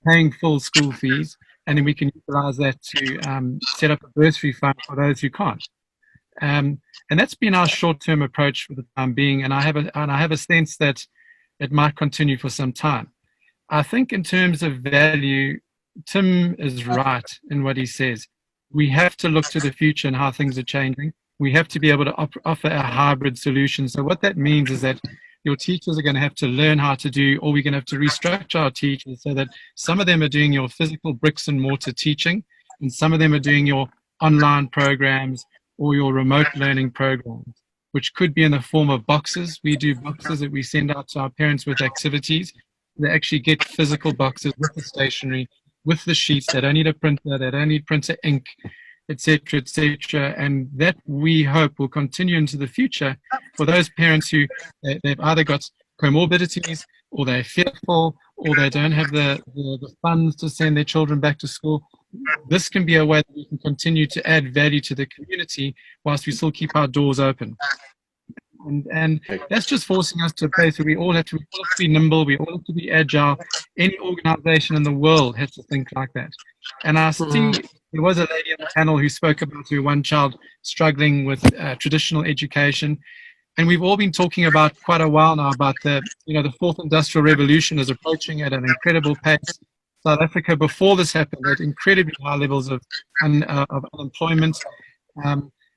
paying full school fees? And then we can utilize that to set up a bursary fund for those who can't. And that's been our short-term approach for the time being. And I have a sense that it might continue for some time. I think in terms of value, Tim is right in what he says. We have to look to the future and how things are changing. We have to be able to offer a hybrid solution. So what that means is that your teachers are going to have to learn how to do, or we're going to have to restructure our teachers so that some of them are doing your physical bricks and mortar teaching, and some of them are doing your online programs or your remote learning programs, which could be in the form of boxes. We do boxes that we send out to our parents with activities. They actually get physical boxes with the stationery, with the sheets. They don't need a printer, they don't need printer ink, etc., etc. And that, we hope, will continue into the future for those parents who they've either got comorbidities, or they're fearful, or they don't have the funds to send their children back to school. This can be a way that we can continue to add value to the community whilst we still keep our doors open. And that's just forcing us to a place where we all have to be nimble, we all have to be agile. Any organization in the world has to think like that. And I see there was a lady on the panel who spoke about her one child struggling with traditional education. And we've all been talking about quite a while now about the fourth industrial revolution is approaching at an incredible pace. South Africa, before this happened, had incredibly high levels of unemployment.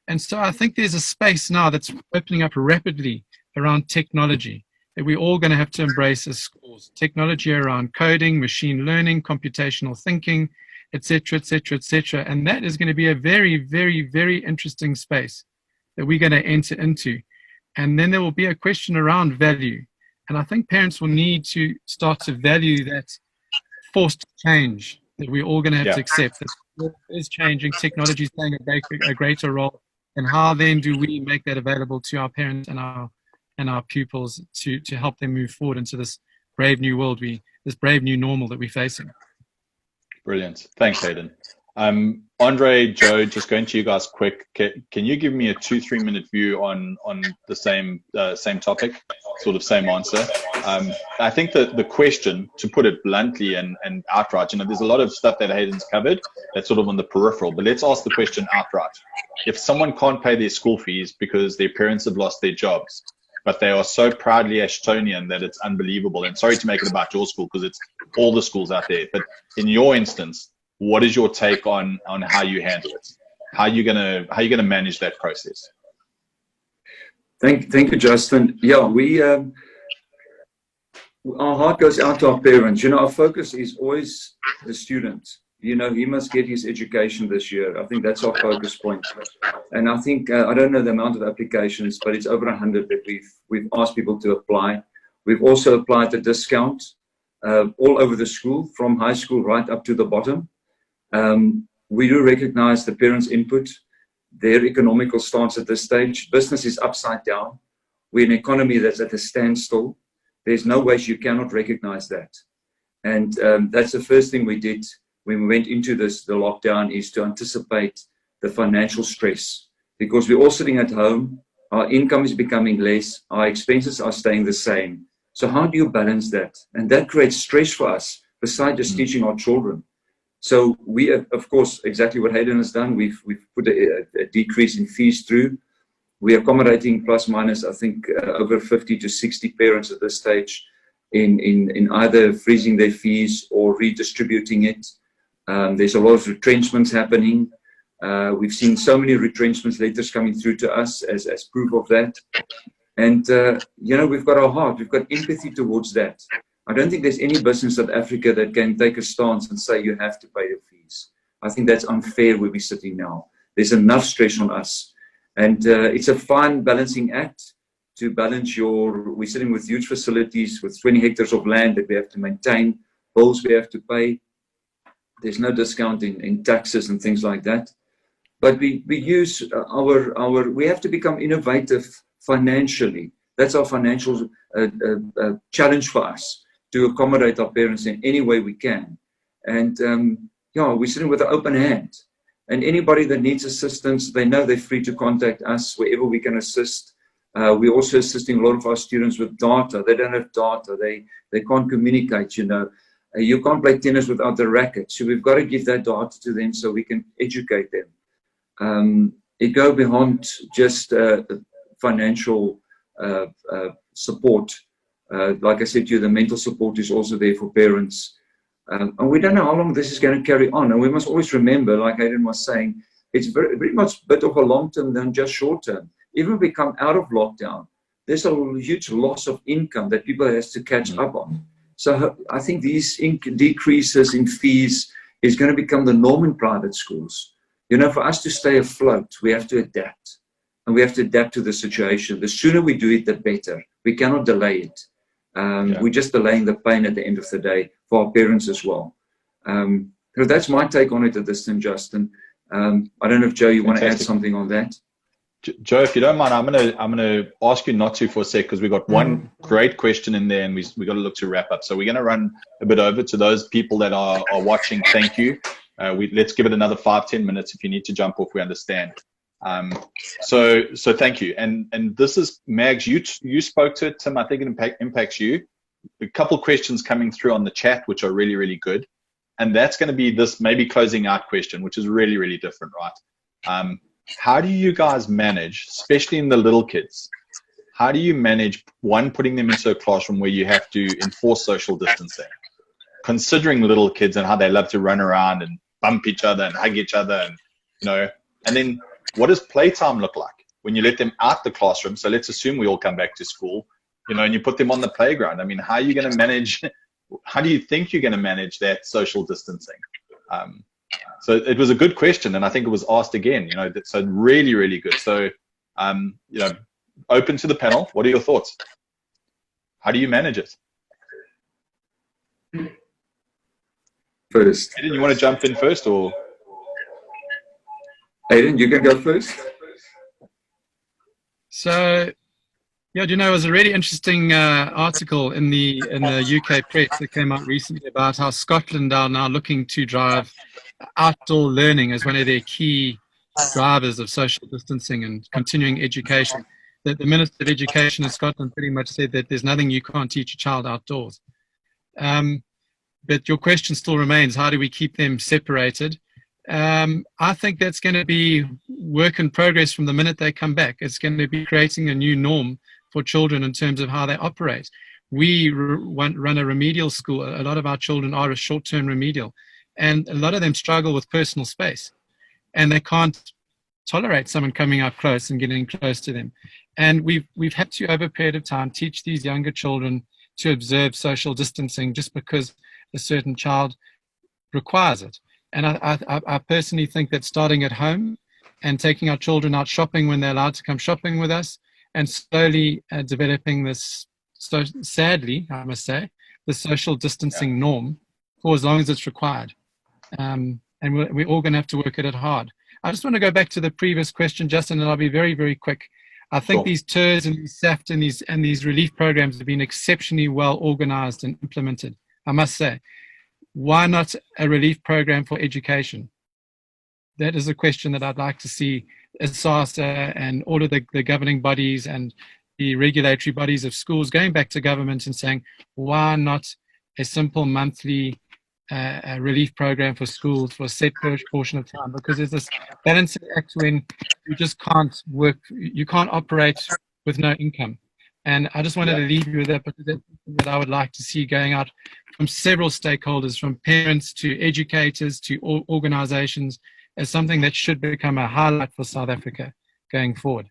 And so I think there's a space now that's opening up rapidly around technology that we're all going to have to embrace as schools. Technology around coding, machine learning, computational thinking, etc., etc., etc. And that is going to be a very, very, very interesting space that we're going to enter into. And then there will be a question around value. And I think parents will need to start to value that forced change that we're all going to have to accept. That the world is changing, technology is playing a greater role. And how then do we make that available to our parents and our pupils to help them move forward into this brave new world, this brave new normal that we're facing? Brilliant. Thanks, Hayden. Andre, Joe, just going to you guys quick. Can you give me a 2-3 minute view on the same topic, sort of same answer? I think that the question, to put it bluntly and outright, there's a lot of stuff that Hayden's covered that's sort of on the peripheral, but let's ask the question outright. If someone can't pay their school fees because their parents have lost their jobs, but they are so proudly Ashtonian that it's unbelievable, and sorry to make it about your school because it's all the schools out there, but in your instance, what is your take on how you handle it? How are you gonna manage that process? Thank you, Justin. Yeah, our heart goes out to our parents. You know, our focus is always the student. You know, he must get his education this year. I think that's our focus point. And I think, I don't know the amount of applications, but it's over 100 that we've asked people to apply. We've also applied a discount all over the school, from high school right up to the bottom. We do recognize the parents' input, their economical stance at this stage. Business is upside down. We're an economy that's at a standstill. There's no way you cannot recognize that. And that's the first thing we did when we went into the lockdown, is to anticipate the financial stress. Because we're all sitting at home, our income is becoming less, our expenses are staying the same. So how do you balance that? And that creates stress for us, besides just teaching our children. So we, of course, exactly what Hayden has done, we've put a decrease in fees through. We're accommodating plus minus, I think, over 50 to 60 parents at this stage in either freezing their fees or redistributing it. There's a lot of retrenchments happening. We've seen so many retrenchments letters coming through to us as proof of that. And, you know, we've got our heart, we've got empathy towards that. I don't think there's any business in South Africa that can take a stance and say you have to pay your fees. I think that's unfair where we're sitting now. There's enough stress on us. And it's a fine balancing act to balance we're sitting with huge facilities with 20 hectares of land that we have to maintain, bills we have to pay. There's no discount in taxes and things like that. But we use we have to become innovative financially. That's our financial challenge for us, to accommodate our parents in any way we can. And yeah, we're sitting with an open hand. And anybody that needs assistance, they know they're free to contact us wherever we can assist. We're also assisting a lot of our students with data. They don't have data. They can't communicate, you know. You can't play tennis without the racket. So we've got to give that data to them so we can educate them. It goes beyond just financial support. Like I said to you, the mental support is also there for parents. And we don't know how long this is going to carry on. And we must always remember, like Hayden was saying, it's very much a bit of a long term than just short term. Even if we come out of lockdown, there's a huge loss of income that people have to catch up on. So I think these decreases in fees is going to become the norm in private schools. You know, for us to stay afloat, we have to adapt. And we have to adapt to the situation. The sooner we do it, the better. We cannot delay it. We're just delaying the pain at the end of the day for our parents as well. So that's my take on it at this time, Justin. I don't know if Joe, you want to add something on that? Joe, if you don't mind, I'm gonna ask you not to for a sec, because we got one great question in there, and we got to look to wrap up. So we're gonna run a bit over. To those people that are watching, thank you. Let's give it another 5-10 minutes. If you need to jump off, we understand. So thank you. And this is Mags. You spoke to it, Tim. I think it impacts you. A couple questions coming through on the chat, which are really, really good. And that's going to be this maybe closing out question, which is really, really different, right? How do you guys manage, especially in the little kids? How do you manage, one, putting them into a classroom where you have to enforce social distancing, considering little kids and how they love to run around and bump each other and hug each other, and you know, and then what does playtime look like when you let them out the classroom? So let's assume we all come back to school, you know, and you put them on the playground. I mean, how are you going to manage? How do you think you're going to manage that social distancing? So it was a good question, and I think it was asked again. You know, so really, really good. So, you know, open to the panel. What are your thoughts? How do you manage it? First, Aiden, you want to jump in first, or? Aiden, you can go first. So, yeah, you know, it was a really interesting article in the UK press that came out recently about how Scotland are now looking to drive outdoor learning as one of their key drivers of social distancing and continuing education. The Minister of Education in Scotland pretty much said that there's nothing you can't teach a child outdoors. But your question still remains, how do we keep them separated? I think that's going to be work in progress from the minute they come back. It's going to be creating a new norm for children in terms of how they operate. We run a remedial school. A lot of our children are a short-term remedial, and a lot of them struggle with personal space, and they can't tolerate someone coming up close and getting close to them. And we've had to, over a period of time, teach these younger children to observe social distancing just because a certain child requires it. And I personally think that starting at home and taking our children out shopping when they're allowed to come shopping with us, and slowly developing this, so sadly, I must say, the social distancing norm for as long as it's required. And we're all going to have to work at it hard. I just want to go back to the previous question, Justin, and I'll be very, very quick. I think these TERS and these SAFT and these relief programs have been exceptionally well organized and implemented, I must say. Why not a relief program for education? That is a question that I'd like to see SASA and all of the governing bodies and the regulatory bodies of schools going back to government and saying, why not a simple monthly relief program for schools for a set portion of time? Because there's this balancing act when you just can't work, you can't operate with no income. And I just wanted to leave you with that, because that's something that I would like to see going out from several stakeholders, from parents to educators to organizations, as something that should become a highlight for South Africa going forward.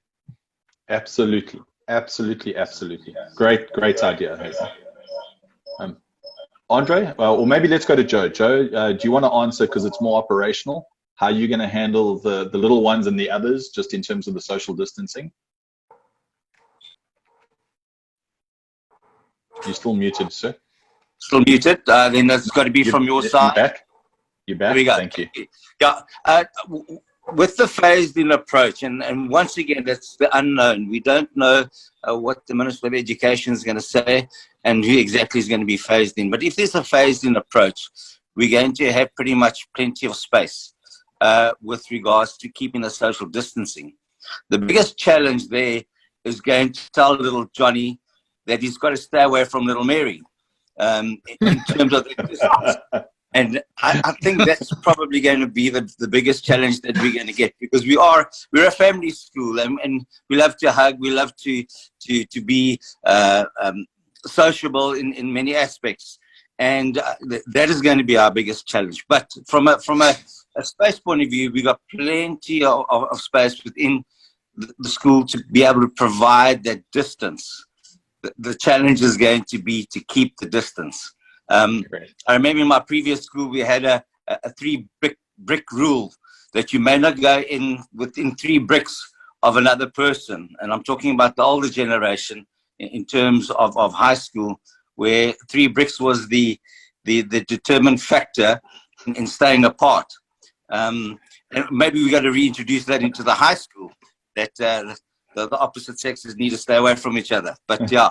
Absolutely, absolutely, absolutely. Great idea. Andre, or maybe let's go to Joe. Joe, do you want to answer, because it's more operational, how are you going to handle the little ones and the others, just in terms of the social distancing? You're still muted, sir. Still muted. Then that's got to be from your side. You're back. You're back. There we go. Thank you. Yeah. With the phased-in approach, and once again, that's the unknown. We don't know what the Minister of Education is going to say and who exactly is going to be phased in. But if there's a phased-in approach, we're going to have pretty much plenty of space with regards to keeping the social distancing. The biggest challenge there is going to tell little Johnny that he's got to stay away from little Mary in terms of the distance. And I think that's probably going to be the biggest challenge that we're going to get, because we're a family school, and we love to hug, we love to be sociable in many aspects, and that is going to be our biggest challenge. But from a space point of view, we've got plenty of space within the school to be able to provide that distance. The challenge is going to be to keep the distance. I remember in my previous school, we had a 3 brick rule, that you may not go in within 3 bricks of another person. And I'm talking about the older generation in terms of high school, where 3 bricks was the determined factor in staying apart. And maybe we got to reintroduce that into the high school, that the opposite sexes need to stay away from each other. But yeah,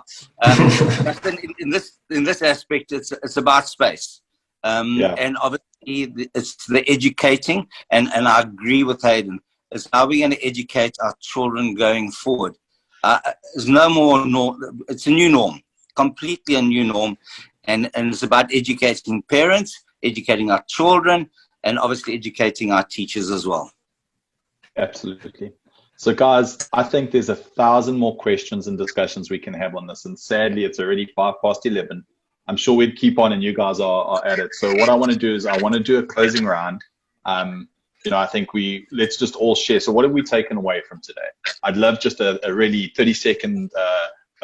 in this aspect, it's about space. And obviously it's the educating, and I agree with Hayden. It's how we're going to educate our children going forward. There's no more norm. It's a new norm, completely a new norm. And it's about educating parents, educating our children, and obviously educating our teachers as well. Absolutely. So guys, I think there's 1,000 more questions and discussions we can have on this. And sadly, it's already 11:05. I'm sure we'd keep on, and you guys are at it. So what I want to do is I want to do a closing round. I think let's just all share. So what have we taken away from today? I'd love just a really 30-second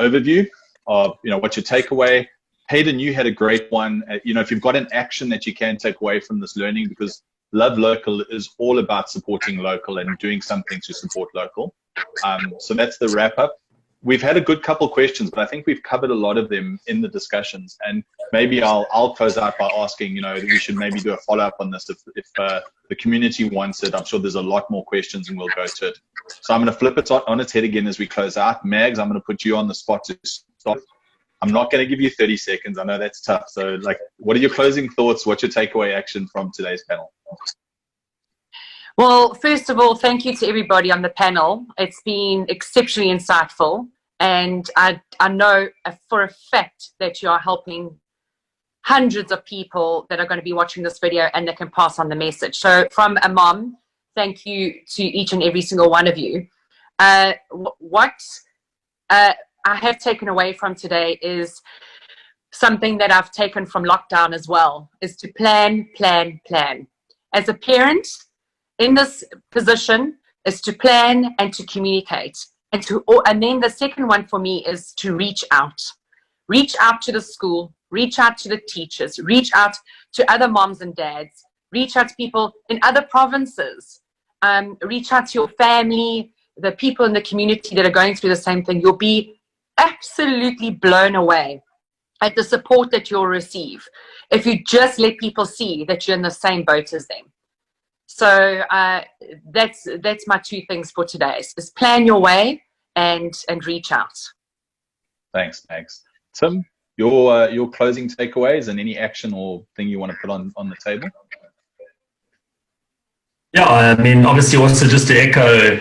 overview of, what's your takeaway. Hayden, you had a great one. If you've got an action that you can take away from this learning, because Love Local is all about supporting local and doing something to support local. So that's the wrap up. We've had a good couple questions, but I think we've covered a lot of them in the discussions. And maybe I'll close out by asking, we should maybe do a follow up on this if the community wants it. I'm sure there's a lot more questions, and we'll go to it. So I'm going to flip it on its head again as we close out. Mags, I'm going to put you on the spot to start. I'm not going to give you 30 seconds. I know that's tough. So, what are your closing thoughts? What's your takeaway action from today's panel? Well, first of all, thank you to everybody on the panel. It's been exceptionally insightful. And I know for a fact that you are helping hundreds of people that are going to be watching this video, and that can pass on the message. So from a mom, thank you to each and every single one of you. What I have taken away from today is something that I've taken from lockdown as well, is to plan. As a parent in this position, is to plan and to communicate. And then the second one for me is to reach out. Reach out to the school, reach out to the teachers, reach out to other moms and dads, reach out to people in other provinces, reach out to your family, the people in the community that are going through the same thing. You'll be absolutely blown away at the support that you'll receive if you just let people see that you're in the same boat as them. So that's my two things for today: is plan your way and reach out. Thanks. Tim, your closing takeaways and any action or thing you want to put on the table? Yeah, I mean, obviously, also just to echo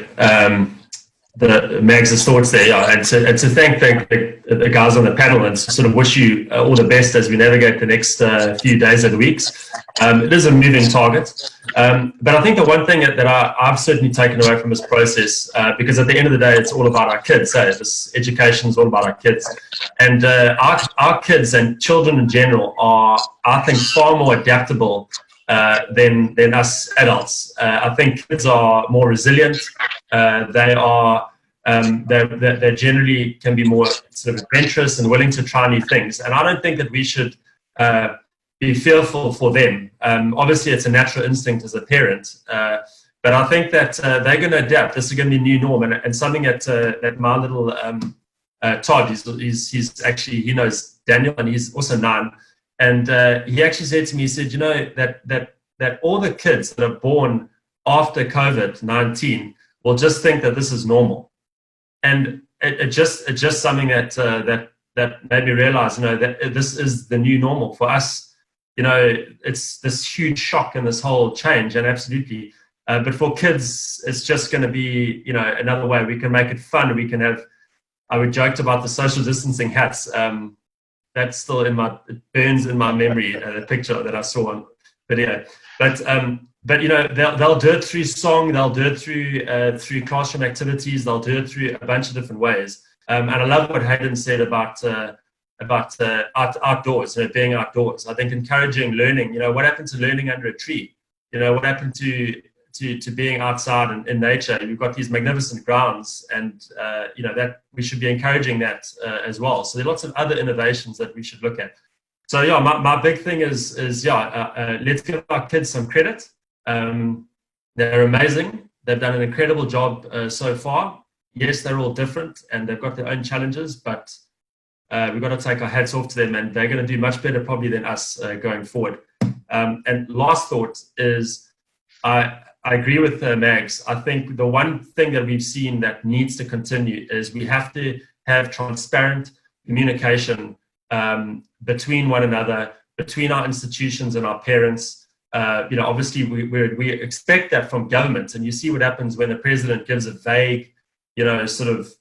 the Mags' thoughts there, yeah, and to thank the guys on the panel and to sort of wish you all the best as we navigate the next few days and weeks. It is a moving target, but I think the one thing that I've certainly taken away from this process, because at the end of the day, it's all about our kids. This education is all about our kids, and our kids and children in general are, I think, far more adaptable than us adults. I think kids are more resilient. They are they generally can be more sort of adventurous and willing to try new things. And I don't think that we should be fearful for them. Obviously, it's a natural instinct as a parent, but I think that they're going to adapt. This is going to be a new norm, and something that my little Todd, he's actually, he knows Daniel, and he's also 9. And he actually said to me, he said, you know, that all the kids that are born after COVID-19 will just think that this is normal. And it's just something that made me realize, you know, that this is the new normal for us. You know, it's this huge shock and this whole change, and absolutely. But for kids, it's just going to be, you know, another way. We can make it fun. We can have, I joked about the social distancing hats. That's still it burns in my memory, the picture that I saw on video. But you know, they'll do it through song, they'll do it through classroom activities, they'll do it through a bunch of different ways. And I love what Hayden said about outdoors, you know, being outdoors. I think encouraging learning. You know, what happened to learning under a tree? You know, what happened to being outside in nature? You've got these magnificent grounds, and you know, that we should be encouraging that as well. So there are lots of other innovations that we should look at. So yeah, my big thing is let's give our kids some credit. They're amazing. They've done an incredible job so far. Yes, they're all different and they've got their own challenges, but we've got to take our hats off to them, and they're going to do much better probably than us going forward. And last thought is, I agree with Mags. I think the one thing that we've seen that needs to continue is we have to have transparent communication between one another, between our institutions and our parents. You know, obviously we expect that from government, and you see what happens when the president gives a vague, you know, sort of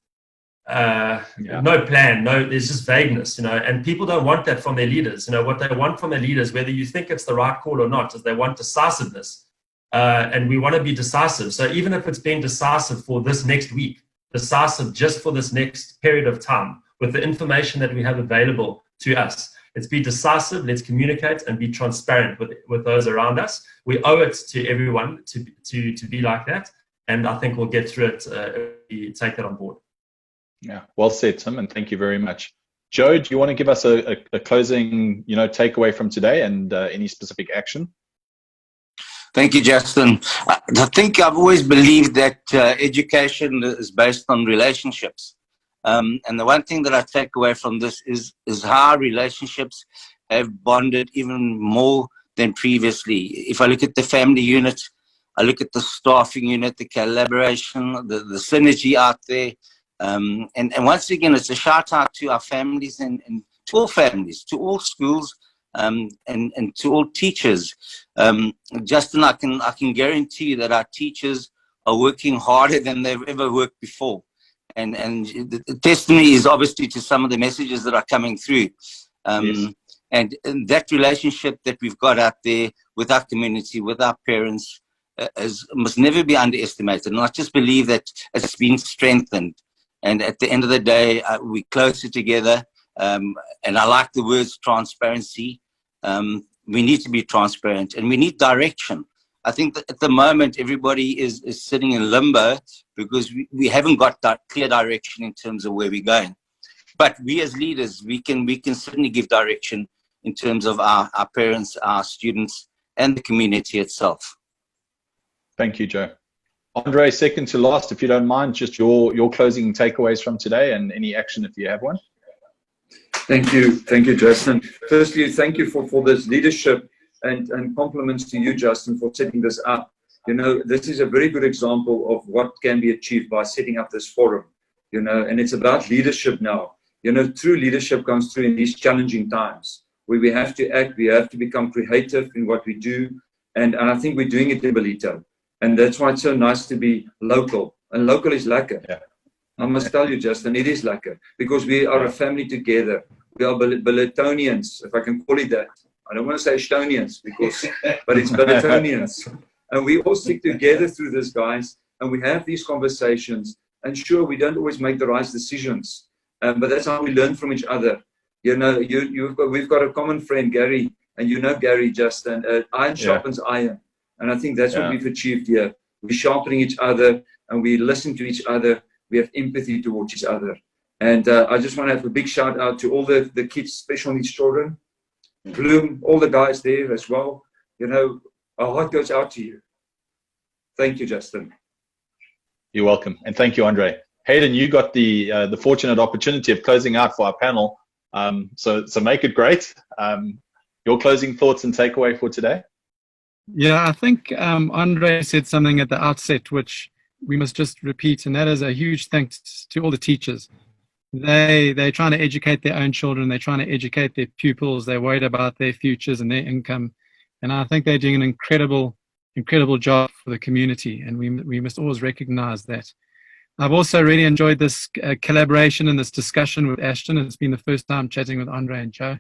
no plan, there's just vagueness, you know, and people don't want that from their leaders. You know, what they want from their leaders, whether you think it's the right call or not, is they want decisiveness. And we want to be decisive. So even if it's being decisive for this next week, decisive just for this next period of time, with the information that we have available to us, let's be decisive, let's communicate and be transparent with those around us. We owe it to everyone to be like that. And I think we'll get through it if we take that on board. Yeah, well said, Tim, and thank you very much. Joe, do you want to give us a closing, you know, takeaway from today and any specific action? Thank you, Justin. I think I've always believed that education is based on relationships. And the one thing that I take away from this is how relationships have bonded even more than previously. If I look at the family unit, I look at the staffing unit, the collaboration, the synergy out there. And once again, it's a shout out to our families and to all families, to all schools, and to all teachers. Justin, I can guarantee you that our teachers are working harder than they've ever worked before. And the testimony is obviously to some of the messages that are coming through. Yes. And that relationship that we've got out there with our community, with our parents, must never be underestimated. And I just believe that it's been strengthened. And at the end of the day, we're closer together. And I like the words transparency. We need to be transparent, and we need direction. I think that at the moment everybody is sitting in limbo because we haven't got that clear direction in terms of where we're going. But we as leaders, we can certainly give direction in terms of our parents, our students, and the community itself. Thank you, Joe. Andre, second to last, if you don't mind, just your closing takeaways from today and any action if you have one. Thank you, Justin. Firstly, thank you for this leadership and compliments to you, Justin, for setting this up. You know, this is a very good example of what can be achieved by setting up this forum, you know, and it's about leadership now. You know, true leadership comes through in these challenging times where we have to act, we have to become creative in what we do. And I think we're doing it in Belito. And that's why it's so nice to be local. And local is lekker. Yeah. I must tell you, Justin, it is lekker because we are a family together. We are Belitonians, if I can call it that. I don't want to say Estonians, but it's Belitonians. And we all stick together through this, guys, and we have these conversations. And sure, we don't always make the right decisions, but that's how we learn from each other. You know, we've got a common friend, Gary, and you know Gary, Justin. Iron sharpens iron. And I think that's what we've achieved here. We're sharpening each other, and we listen to each other. We have empathy towards each other. And I just want to have a big shout out to all the kids, special needs children. Bloom, all the guys there as well. You know, our heart goes out to you. Thank you, Justin. You're welcome. And thank you, Andre. Hayden, you got the fortunate opportunity of closing out for our panel. So make it great. Your closing thoughts and takeaway for today? Yeah, I think Andre said something at the outset, which we must just repeat, and that is a huge thanks to all the teachers. They're trying to educate their own children. They're trying to educate their pupils. They're worried about their futures and their income. And I think they're doing an incredible job for the community. And we must always recognize that. I've also really enjoyed this collaboration and this discussion with Ashton. It's been the first time chatting with Andre and Joe.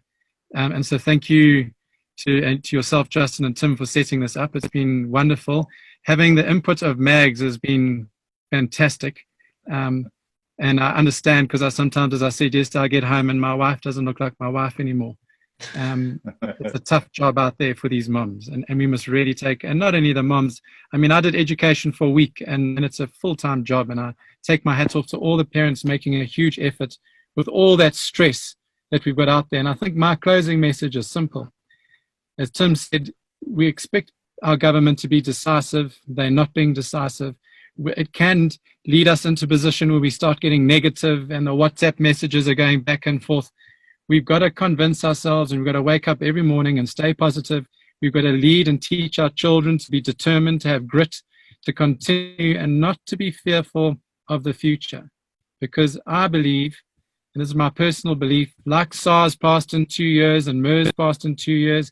And so thank you to yourself, Justin and Tim, for setting this up. It's been wonderful. Having the input of Mags has been fantastic. And I understand because sometimes, as I said yesterday, I get home and my wife doesn't look like my wife anymore. It's a tough job out there for these moms. And we must really take, and not only the moms, I mean, I did education for a week and it's a full-time job. And I take my hat off to all the parents making a huge effort with all that stress that we've got out there. And I think my closing message is simple. As Tim said, we expect our government to be decisive. They're not being decisive. It can lead us into a position where we start getting negative and the WhatsApp messages are going back and forth. We've got to convince ourselves and we've got to wake up every morning and stay positive. We've got to lead and teach our children to be determined, to have grit, to continue and not to be fearful of the future. Because I believe, and this is my personal belief, like SARS passed in 2 years and MERS passed in 2 years,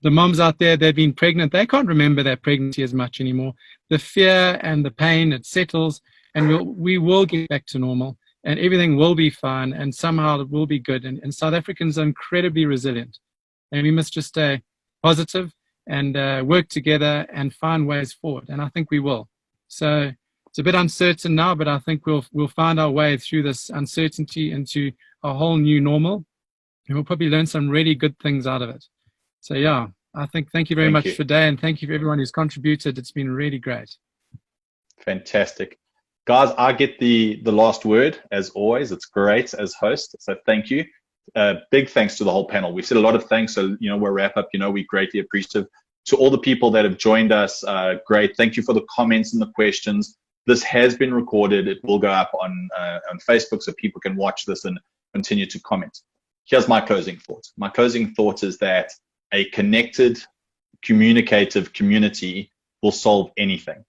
the moms out there, they've been pregnant. They can't remember their pregnancy as much anymore. The fear and the pain, it settles, and we will get back to normal, and everything will be fine, and somehow it will be good. And South Africans are incredibly resilient, and we must just stay positive and work together and find ways forward. And I think we will. So it's a bit uncertain now, but I think we'll find our way through this uncertainty into a whole new normal, and we'll probably learn some really good things out of it. So yeah, I think thank you very much for today, and thank you for everyone who's contributed. It's been really great. Fantastic. Guys, I get the last word as always. It's great as host. So thank you. Big thanks to the whole panel. We've said a lot of thanks. So, you know, we'll wrap up. You know, we're greatly appreciative to all the people that have joined us. Great. Thank you for the comments and the questions. This has been recorded. It will go up on Facebook so people can watch this and continue to comment. Here's my closing thought. My closing thought is that a connected, communicative community will solve anything.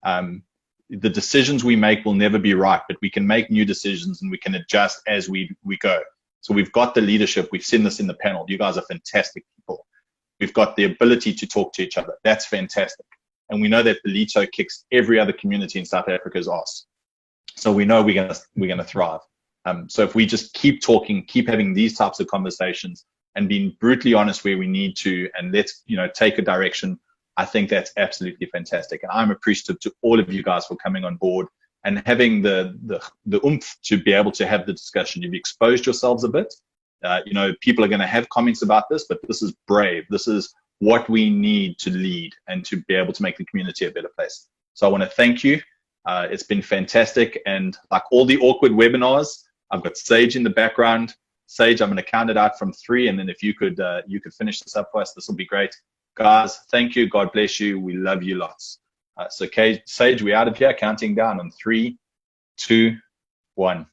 The decisions we make will never be right, but we can make new decisions and we can adjust as we go. So we've got the leadership. We've seen this in the panel. You guys are fantastic people. We've got the ability to talk to each other. That's fantastic. And we know that Belito kicks every other community in South Africa's ass. So we know we're gonna thrive. So if we just keep talking, keep having these types of conversations, and being brutally honest where we need to, and let's, you know, take a direction, I think that's absolutely fantastic. And I'm appreciative to all of you guys for coming on board and having the oomph to be able to have the discussion. You've exposed yourselves a bit. You know, people are going to have comments about this, but this is brave. This is what we need to lead and to be able to make the community a better place. So I want to thank you. It's been fantastic. And like all the awkward webinars, I've got Sage in the background. Sage, I'm going to count it out from 3, and then if you could finish this up for us, this will be great. Guys, thank you. God bless you. We love you lots. So Sage, we're out of here, counting down on 3, 2, 1.